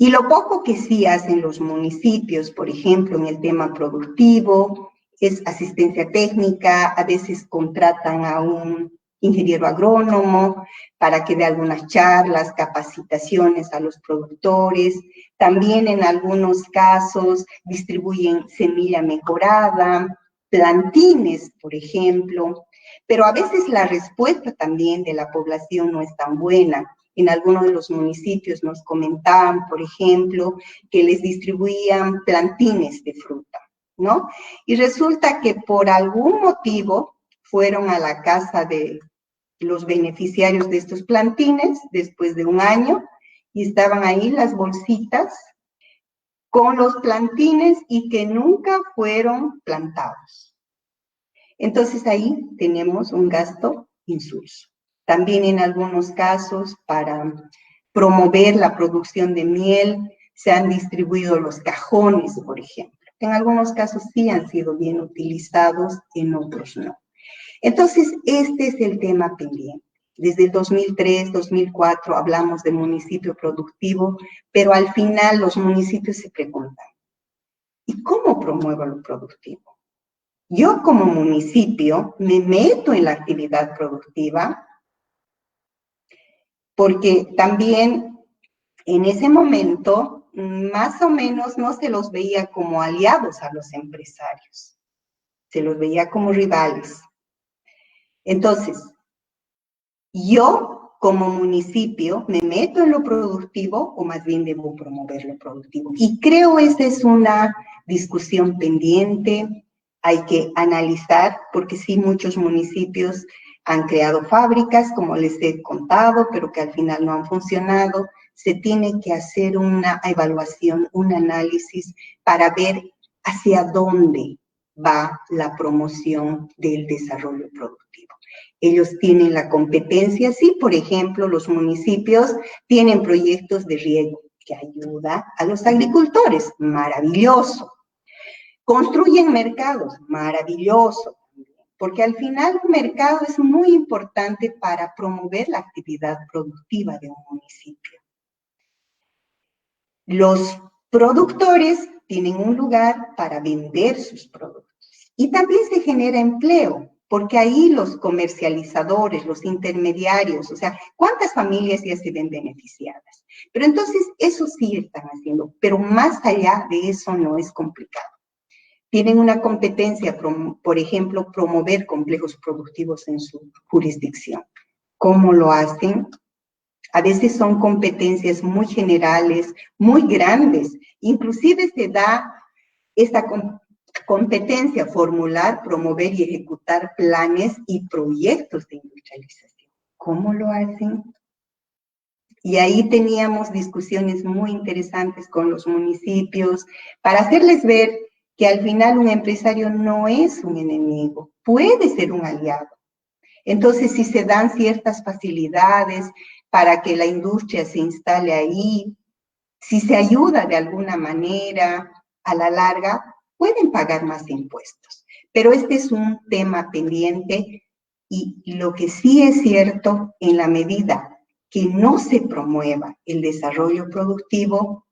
Y lo poco que sí hacen los municipios, por ejemplo, en el tema productivo, es asistencia técnica, a veces contratan a un ingeniero agrónomo para que dé algunas charlas, capacitaciones a los productores. También en algunos casos distribuyen semilla mejorada, plantines, por ejemplo, pero a veces la respuesta también de la población no es tan buena. En algunos de los municipios nos comentaban, por ejemplo, que les distribuían plantines de fruta, ¿no? Y resulta que por algún motivo fueron a la casa de los beneficiarios de estos plantines después de un año y estaban ahí las bolsitas con los plantines y que nunca fueron plantados. Entonces ahí tenemos un gasto insulso. También en algunos casos para promover la producción de miel se han distribuido los cajones, por ejemplo. En algunos casos sí han sido bien utilizados, en otros no. Entonces, este es el tema pendiente. Desde el 2003, 2004 hablamos de municipio productivo, pero al final los municipios se preguntan, ¿y cómo promuevo lo productivo? Yo como municipio me meto en la actividad productiva porque también en ese momento más o menos no se los veía como aliados a los empresarios, se los veía como rivales. Entonces, yo como municipio me meto en lo productivo o más bien debo promover lo productivo. Y creo esa es una discusión pendiente, hay que analizar, porque sí, muchos municipios han creado fábricas, como les he contado, pero que al final no han funcionado. Se tiene que hacer una evaluación, un análisis para ver hacia dónde va la promoción del desarrollo productivo. Ellos tienen la competencia, sí, por ejemplo, los municipios tienen proyectos de riego que ayuda a los agricultores, maravilloso. Construyen mercados, maravilloso, porque al final un mercado es muy importante para promover la actividad productiva de un municipio. Los productores tienen un lugar para vender sus productos y también se genera empleo, porque ahí los comercializadores, los intermediarios, o sea, ¿cuántas familias ya se ven beneficiadas? Pero entonces eso sí están haciendo, pero más allá de eso no es complicado. Tienen una competencia, por ejemplo, promover complejos productivos en su jurisdicción. ¿Cómo lo hacen? A veces son competencias muy generales, muy grandes. Inclusive se da esta competencia, formular, promover y ejecutar planes y proyectos de industrialización. ¿Cómo lo hacen? Y ahí teníamos discusiones muy interesantes con los municipios para hacerles ver que al final un empresario no es un enemigo, puede ser un aliado. Entonces, si se dan ciertas facilidades para que la industria se instale ahí, si se ayuda de alguna manera, a la larga, pueden pagar más impuestos. Pero este es un tema pendiente y lo que sí es cierto, en la medida que no se promueva el desarrollo productivo,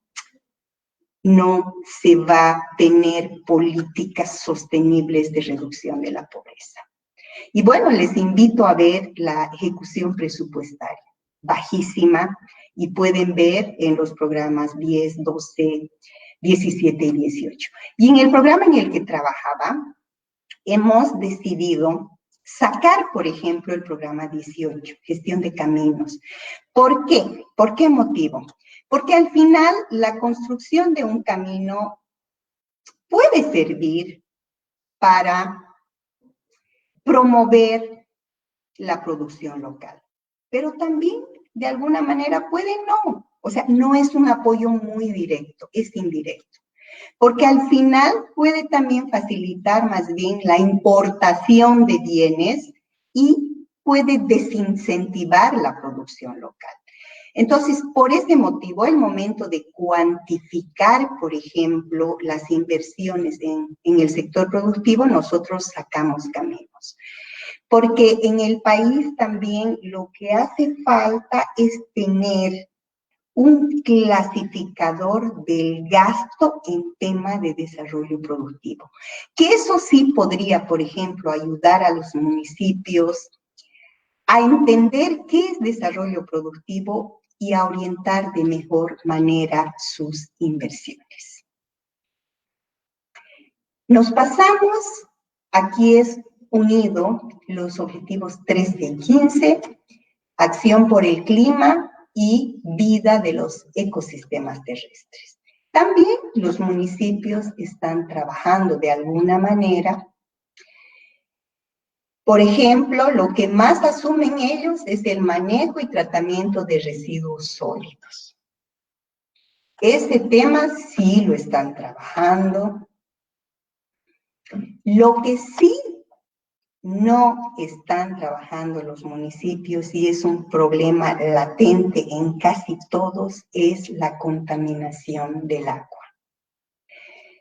no se va a tener políticas sostenibles de reducción de la pobreza. Y bueno, les invito a ver la ejecución presupuestaria, bajísima, y pueden ver en los programas 10, 12, 17 y 18. Y en el programa en el que trabajaba, hemos decidido sacar, por ejemplo, el programa 18, gestión de caminos. ¿Por qué? ¿Por qué motivo? Porque al final la construcción de un camino puede servir para promover la producción local, pero también de alguna manera puede no. O sea, no es un apoyo muy directo, es indirecto. Porque al final puede también facilitar más bien la importación de bienes y puede desincentivar la producción local. Entonces, por ese motivo, el momento de cuantificar, por ejemplo, las inversiones en el sector productivo, nosotros sacamos caminos. Porque en el país también lo que hace falta es tener un clasificador del gasto en tema de desarrollo productivo. Que eso sí podría, por ejemplo, ayudar a los municipios a entender qué es desarrollo productivo y a orientar de mejor manera sus inversiones. Nos pasamos, aquí es unido los objetivos 13 y 15, acción por el clima y vida de los ecosistemas terrestres. También los municipios están trabajando de alguna manera. Por ejemplo, lo que más asumen ellos es el manejo y tratamiento de residuos sólidos. Ese tema sí lo están trabajando. Lo que sí no están trabajando los municipios y es un problema latente en casi todos es la contaminación del agua.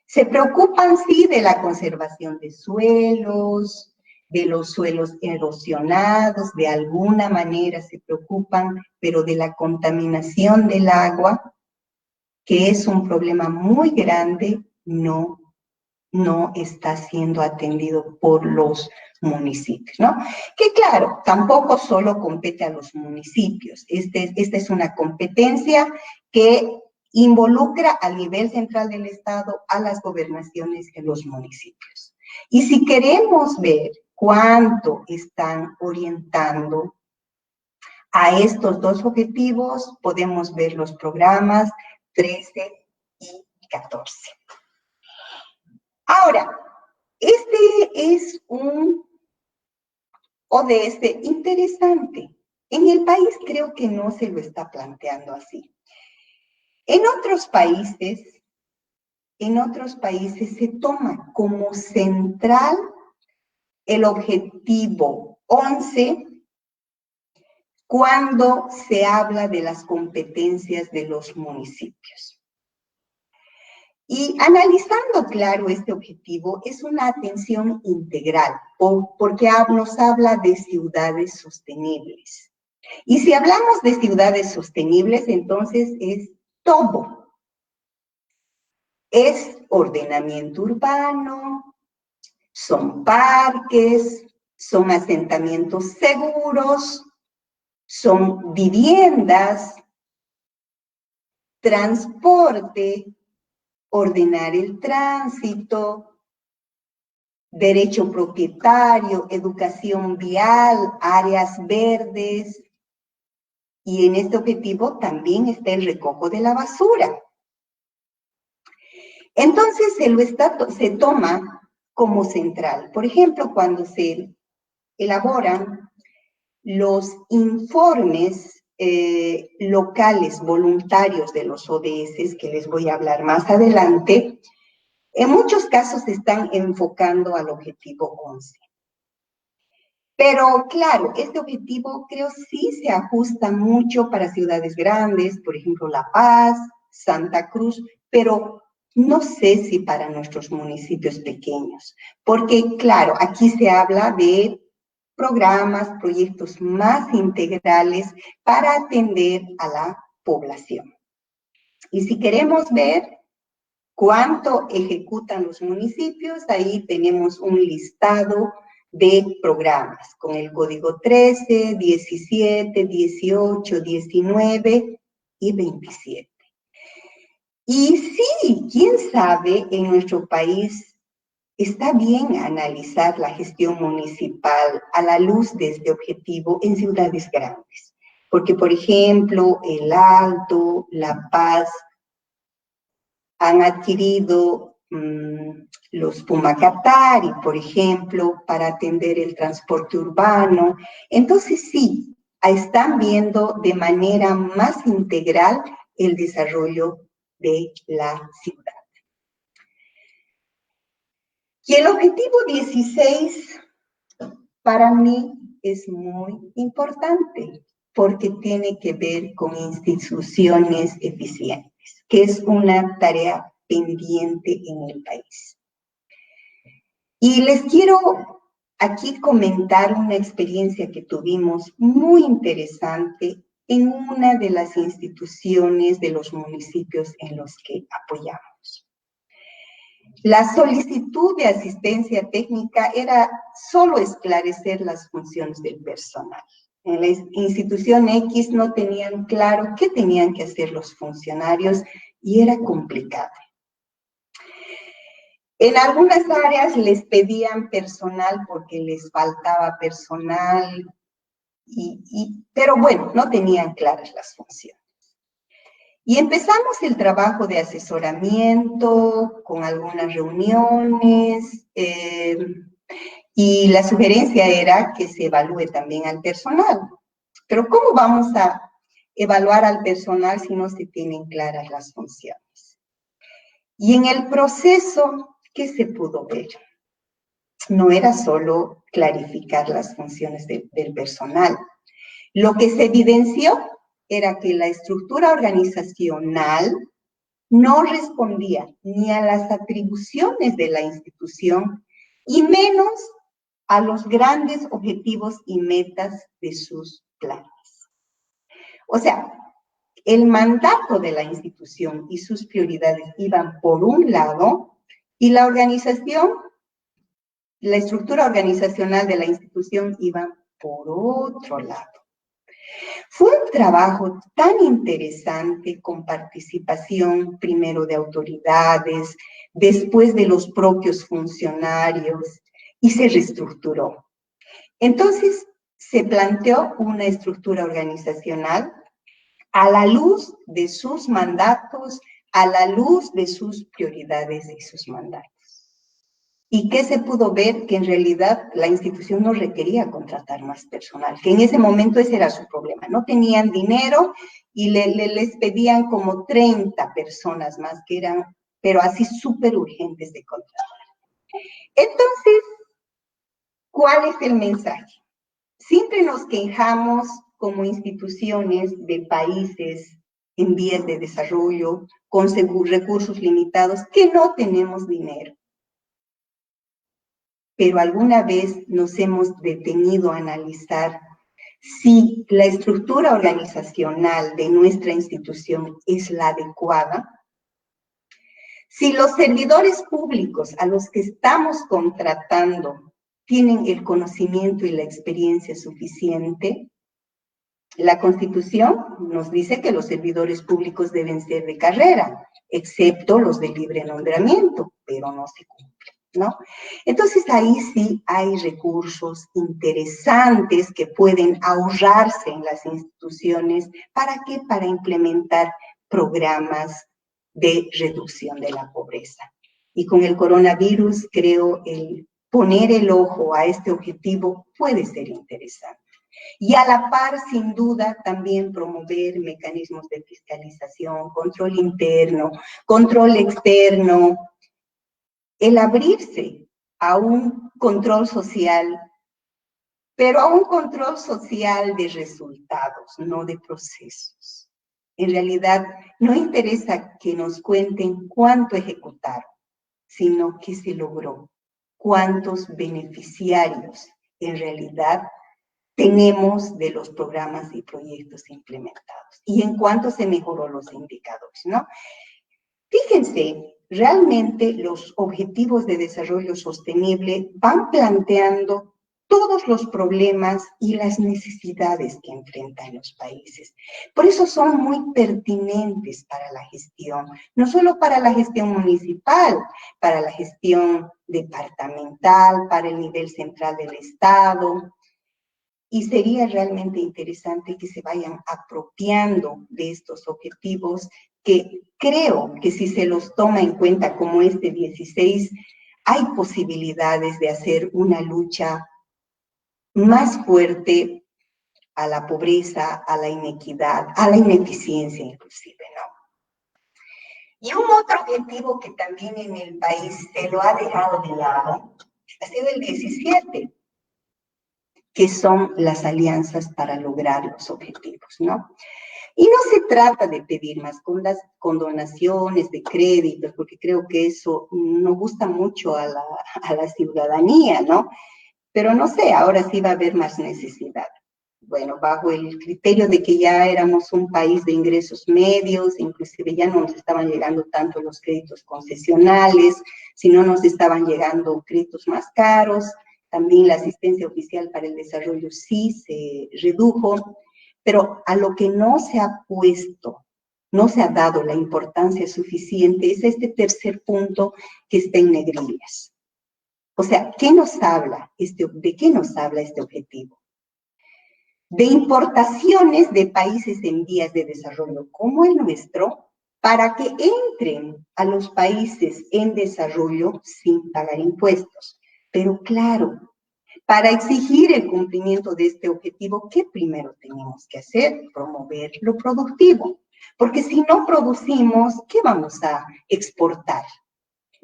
Se preocupan, sí, de la conservación de suelos, de los suelos erosionados, de alguna manera se preocupan, pero de la contaminación del agua, que es un problema muy grande, no está siendo atendido por los municipios, ¿no? Que claro, tampoco solo compete a los municipios. Esta es una competencia que involucra a nivel central del Estado a las gobernaciones y a los municipios. Y si queremos ver cuánto están orientando a estos dos objetivos, podemos ver los programas 13 y 14. Ahora, este es un ODS interesante. En el país creo que no se lo está planteando así. En otros países se toma como central el objetivo 11 cuando se habla de las competencias de los municipios. Y analizando, claro, este objetivo, es una atención integral, porque nos habla de ciudades sostenibles. Y si hablamos de ciudades sostenibles, entonces es todo. Es ordenamiento urbano, son parques, son asentamientos seguros, son viviendas, transporte, ordenar el tránsito, derecho propietario, educación vial, áreas verdes. Y en este objetivo también está el recojo de la basura. Entonces se toma como central. Por ejemplo, cuando se elaboran los informes locales voluntarios de los ODS, que les voy a hablar más adelante, en muchos casos se están enfocando al objetivo 11. Pero claro, este objetivo creo sí se ajusta mucho para ciudades grandes, por ejemplo La Paz, Santa Cruz, pero no sé si para nuestros municipios pequeños, porque claro, aquí se habla de programas, proyectos más integrales para atender a la población. Y si queremos ver cuánto ejecutan los municipios, ahí tenemos un listado de programas con el código 13, 17, 18, 19 y 27. Y sí, quién sabe, en nuestro país está bien analizar la gestión municipal a la luz de este objetivo en ciudades grandes. Porque, por ejemplo, El Alto, La Paz, han adquirido los Pumacatari, por ejemplo, para atender el transporte urbano. Entonces, sí, están viendo de manera más integral el desarrollo de la ciudad. Y el objetivo 16 para mí es muy importante porque tiene que ver con instituciones eficientes, que es una tarea pendiente en el país. Y les quiero aquí comentar una experiencia que tuvimos muy interesante en una de las instituciones de los municipios en los que apoyamos. La solicitud de asistencia técnica era solo esclarecer las funciones del personal. En la institución X no tenían claro qué tenían que hacer los funcionarios y era complicado. En algunas áreas les pedían personal porque les faltaba personal, pero bueno, no tenían claras las funciones. Y empezamos el trabajo de asesoramiento con algunas reuniones y la sugerencia era que se evalúe también al personal. Pero ¿cómo vamos a evaluar al personal si no se tienen claras las funciones? Y en el proceso, ¿qué se pudo ver? No era solo clarificar las funciones del personal. Lo que se evidenció era que la estructura organizacional no respondía ni a las atribuciones de la institución y menos a los grandes objetivos y metas de sus planes. O sea, el mandato de la institución y sus prioridades iban por un lado y la organización, la estructura organizacional de la institución iba por otro lado. Fue un trabajo tan interesante con participación primero de autoridades, después de los propios funcionarios y se reestructuró. Entonces se planteó una estructura organizacional a la luz de sus mandatos, a la luz de sus prioridades y sus mandatos. ¿Y qué se pudo ver? Que en realidad la institución no requería contratar más personal, que en ese momento ese era su problema. No tenían dinero y les pedían como 30 personas más que eran, pero así súper urgentes de contratar. Entonces, ¿cuál es el mensaje? Siempre nos quejamos como instituciones de países en vías de desarrollo, con recursos limitados, que no tenemos dinero. Pero alguna vez nos hemos detenido a analizar si la estructura organizacional de nuestra institución es la adecuada, si los servidores públicos a los que estamos contratando tienen el conocimiento y la experiencia suficiente. La Constitución nos dice que los servidores públicos deben ser de carrera, excepto los de libre nombramiento, pero no se cumple, ¿no? Entonces ahí sí hay recursos interesantes que pueden ahorrarse en las instituciones. ¿Para qué? Para implementar programas de reducción de la pobreza. Y con el coronavirus, creo, el poner el ojo a este objetivo puede ser interesante. Y a la par, sin duda, también promover mecanismos de fiscalización, control interno, control externo, el abrirse a un control social, pero a un control social de resultados, no de procesos. En realidad, no interesa que nos cuenten cuánto ejecutaron, sino qué se logró, cuántos beneficiarios en realidad tenemos de los programas y proyectos implementados y en cuánto se mejoró los indicadores, ¿no? Fíjense, realmente los objetivos de desarrollo sostenible van planteando todos los problemas y las necesidades que enfrentan los países. Por eso son muy pertinentes para la gestión, no solo para la gestión municipal, para la gestión departamental, para el nivel central del Estado. Y sería realmente interesante que se vayan apropiando de estos objetivos que creo que si se los toma en cuenta como este 16, hay posibilidades de hacer una lucha más fuerte a la pobreza, a la inequidad, a la ineficiencia inclusive, ¿no? Y un otro objetivo que también en el país se lo ha dejado de lado ha sido el 17, que son las alianzas para lograr los objetivos, ¿no? Y no se trata de pedir más con donaciones de créditos, porque creo que eso no gusta mucho a la ciudadanía, ¿no? Pero no sé, ahora sí va a haber más necesidad. bueno, bajo el criterio de que ya éramos un país de ingresos medios, inclusive ya no nos estaban llegando tanto los créditos concesionales, sino nos estaban llegando créditos más caros. También la asistencia oficial para el desarrollo sí se redujo, pero a lo que no se ha puesto, no se ha dado la importancia suficiente es este tercer punto que está en negrillas. O sea, ¿qué nos habla ¿de qué nos habla este objetivo? De importaciones de países en vías de desarrollo como el nuestro, para que entren a los países en desarrollo sin pagar impuestos. Pero claro, para exigir el cumplimiento de este objetivo, ¿qué primero tenemos que hacer? Promover lo productivo. Porque si no producimos, ¿qué vamos a exportar?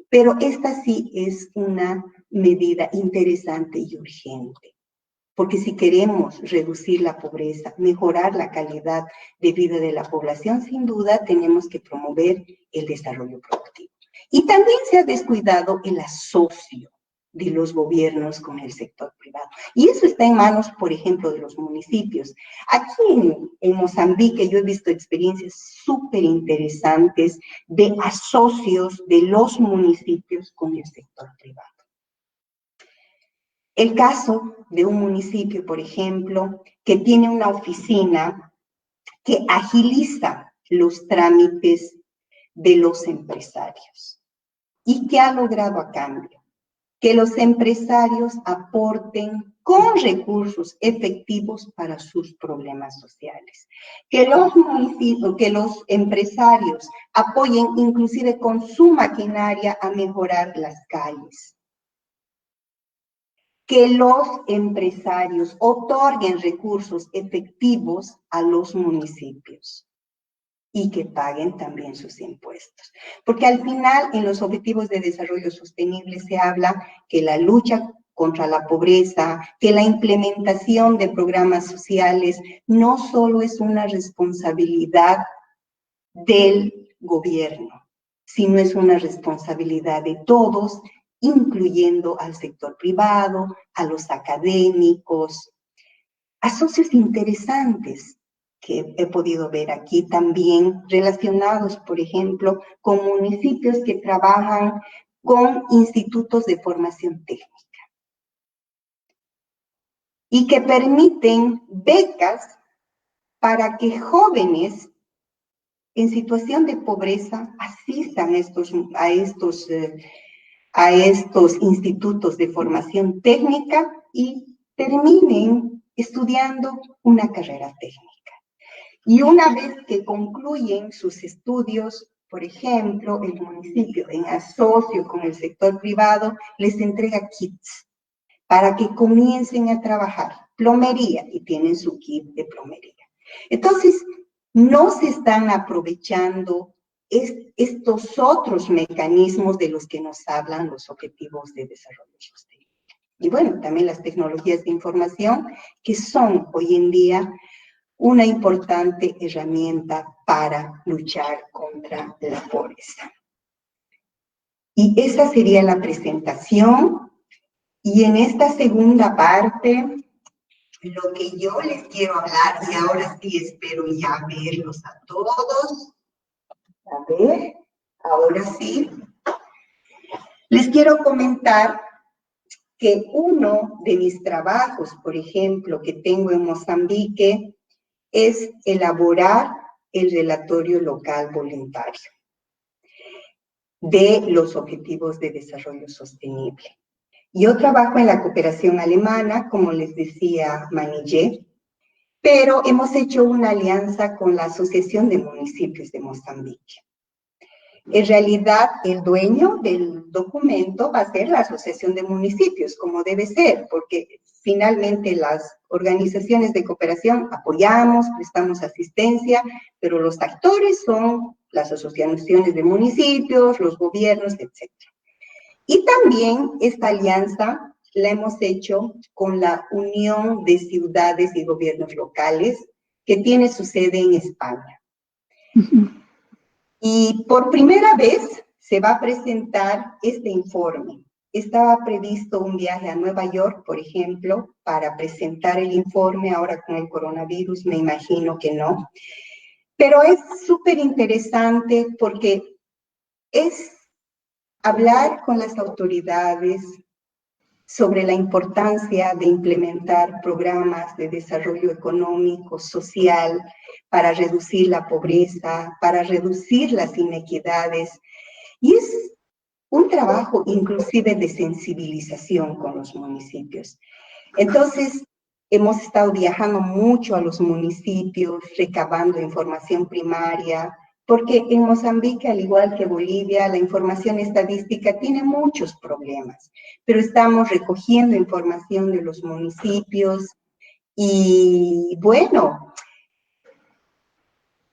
Pero esta sí es una medida interesante y urgente. Porque si queremos reducir la pobreza, mejorar la calidad de vida de la población, sin duda tenemos que promover el desarrollo productivo. Y también se ha descuidado el asocio de los gobiernos con el sector privado. Y eso está en manos, por ejemplo, de los municipios. Aquí en Mozambique yo he visto experiencias súper interesantes de asocios de los municipios con el sector privado. El caso de un municipio, por ejemplo, que tiene una oficina que agiliza los trámites de los empresarios. ¿Y qué ha logrado a cambio? Que los empresarios aporten con recursos efectivos para sus problemas sociales. Que los municipios, que los empresarios apoyen inclusive con su maquinaria a mejorar las calles. Que los empresarios otorguen recursos efectivos a los municipios y que paguen también sus impuestos. Porque al final, en los Objetivos de Desarrollo Sostenible se habla que la lucha contra la pobreza, que la implementación de programas sociales no solo es una responsabilidad del gobierno, sino es una responsabilidad de todos, incluyendo al sector privado, a los académicos, a socios interesantes que he podido ver aquí también, relacionados, por ejemplo, con municipios que trabajan con institutos de formación técnica y que permiten becas para que jóvenes en situación de pobreza asistan a estos institutos de formación técnica y terminen estudiando una carrera técnica. Y una vez que concluyen sus estudios, por ejemplo, el municipio en asocio con el sector privado les entrega kits para que comiencen a trabajar plomería y tienen su kit de plomería. Entonces, no se están aprovechando estos otros mecanismos de los que nos hablan los Objetivos de Desarrollo Sostenible. Y bueno, también las tecnologías de información, que son hoy en día una importante herramienta para luchar contra la pobreza. Y esa sería la presentación. Y en esta segunda parte, lo que yo les quiero hablar, y ahora sí espero ya verlos a todos. A ver, ahora sí. Les quiero comentar que uno de mis trabajos, por ejemplo, que tengo en Mozambique, es elaborar el relatorio local voluntario de los Objetivos de Desarrollo Sostenible. Yo trabajo en la cooperación alemana, como les decía Manillé, pero hemos hecho una alianza con la Asociación de Municipios de Mozambique. En realidad, el dueño del documento va a ser la Asociación de Municipios, como debe ser, porque finalmente las organizaciones de cooperación apoyamos, prestamos asistencia, pero los actores son las asociaciones de municipios, los gobiernos, etc. Y también esta alianza la hemos hecho con la Unión de Ciudades y Gobiernos Locales, que tiene su sede en España. Y por primera vez se va a presentar este informe. estaba previsto un viaje a Nueva York, por ejemplo, para presentar el informe. Ahora con el coronavirus me imagino que no. Pero es súper interesante porque es hablar con las autoridades sobre la importancia de implementar programas de desarrollo económico, social, para reducir la pobreza, para reducir las inequidades. Y es un trabajo inclusive de sensibilización con los municipios. Entonces, hemos estado viajando mucho a los municipios, recabando información primaria, porque en Mozambique, al igual que Bolivia, la información estadística tiene muchos problemas, pero estamos recogiendo información de los municipios y bueno,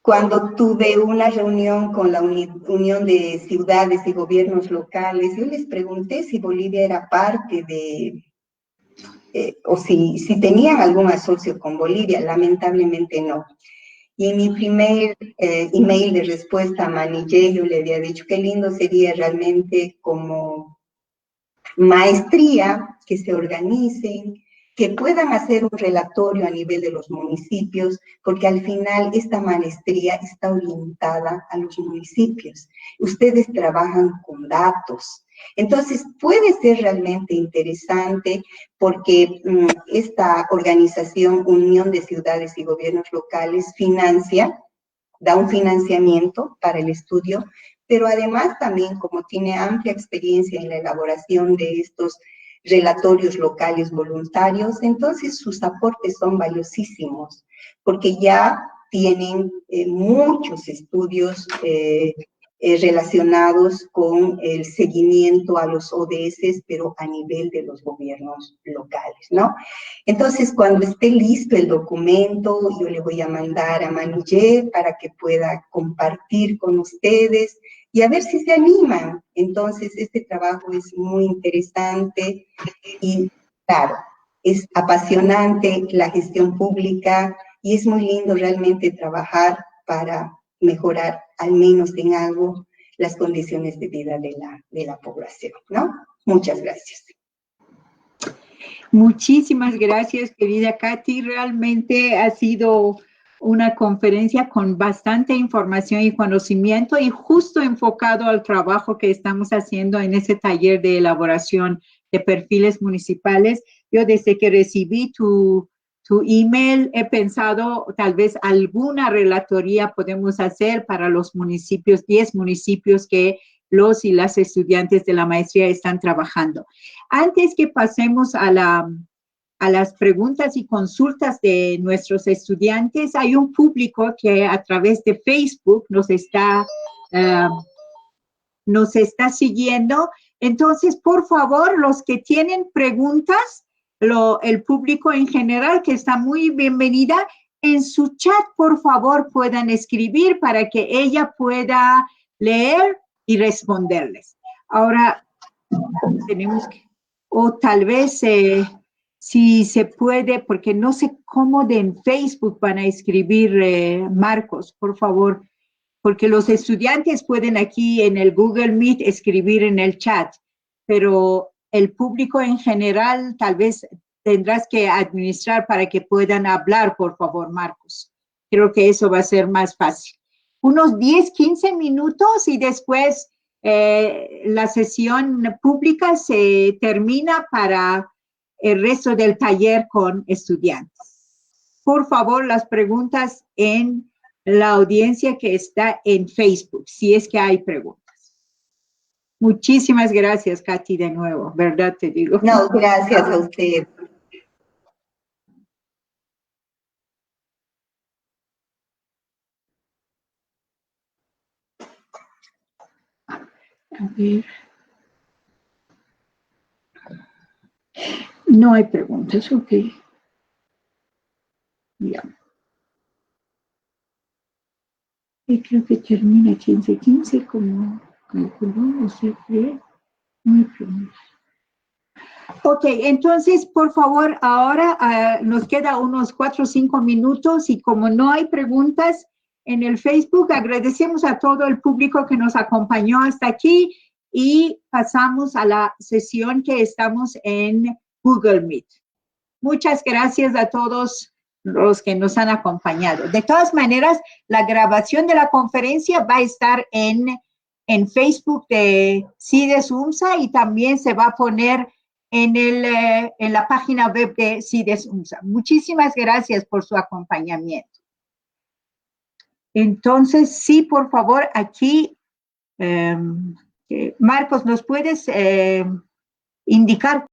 cuando tuve una reunión con la Unión de Ciudades y Gobiernos Locales, yo les pregunté si Bolivia era parte de, o si tenían algún asocio con Bolivia. Lamentablemente no. Y en mi primer email de respuesta a Manillé, yo le había dicho qué lindo sería realmente como maestría que se organicen, que puedan hacer un relatorio a nivel de los municipios, porque al final esta maestría está orientada a los municipios. Ustedes trabajan con datos. Entonces, puede ser realmente interesante porque esta organización, Unión de Ciudades y Gobiernos Locales, da un financiamiento para el estudio, pero además también, como tiene amplia experiencia en la elaboración de estos relatorios locales voluntarios, entonces sus aportes son valiosísimos, porque ya tienen muchos estudios relacionados con el seguimiento a los ODS, pero a nivel de los gobiernos locales, ¿no? Entonces, cuando esté listo el documento, yo le voy a mandar a Manillé para que pueda compartir con ustedes y a ver si se animan. Entonces, este trabajo es muy interesante y, claro, es apasionante la gestión pública y es muy lindo realmente trabajar para mejorar, al menos en algo, las condiciones de vida de la población, ¿no? Muchas gracias. Muchísimas gracias, querida Katy. Realmente ha sido una conferencia con bastante información y conocimiento y justo enfocado al trabajo que estamos haciendo en ese taller de elaboración de perfiles municipales. Yo desde que recibí tu email he pensado tal vez alguna relatoría podemos hacer para los municipios, 10 municipios que los y las estudiantes de la maestría están trabajando. Antes que pasemos a las preguntas y consultas de nuestros estudiantes, hay un público que a través de Facebook nos está siguiendo. Entonces, por favor, los que tienen preguntas, el público en general, que está muy bienvenida, en su chat, por favor, puedan escribir para que ella pueda leer y responderles. Ahora, tenemos que, o tal vez, si se puede, porque no sé cómo en Facebook van a escribir, Marcos, por favor, porque los estudiantes pueden aquí en el Google Meet escribir en el chat, pero el público en general tal vez tendrás que administrar para que puedan hablar, por favor, Marcos. Creo que eso va a ser más fácil. Unos 10, 15 minutos y después la sesión pública se termina para el resto del taller con estudiantes. Por favor, las preguntas en la audiencia que está en Facebook, si es que hay preguntas. Muchísimas gracias, Katy, de nuevo, ¿verdad? Te digo. No, gracias a usted. A ver. No hay preguntas, ok. Ya. Y creo que termina 15:15 como calculó, no sé qué. No hay preguntas. Ok, entonces, por favor, ahora nos queda unos 4 o 5 minutos y como no hay preguntas en el Facebook, agradecemos a todo el público que nos acompañó hasta aquí y pasamos a la sesión que estamos en Google Meet. Muchas gracias a todos los que nos han acompañado. De todas maneras, la grabación de la conferencia va a estar en Facebook de CIDES UMSA y también se va a poner en la página web de CIDES UMSA. Muchísimas gracias por su acompañamiento. Entonces, sí, por favor, aquí, Marcos, ¿nos puedes indicar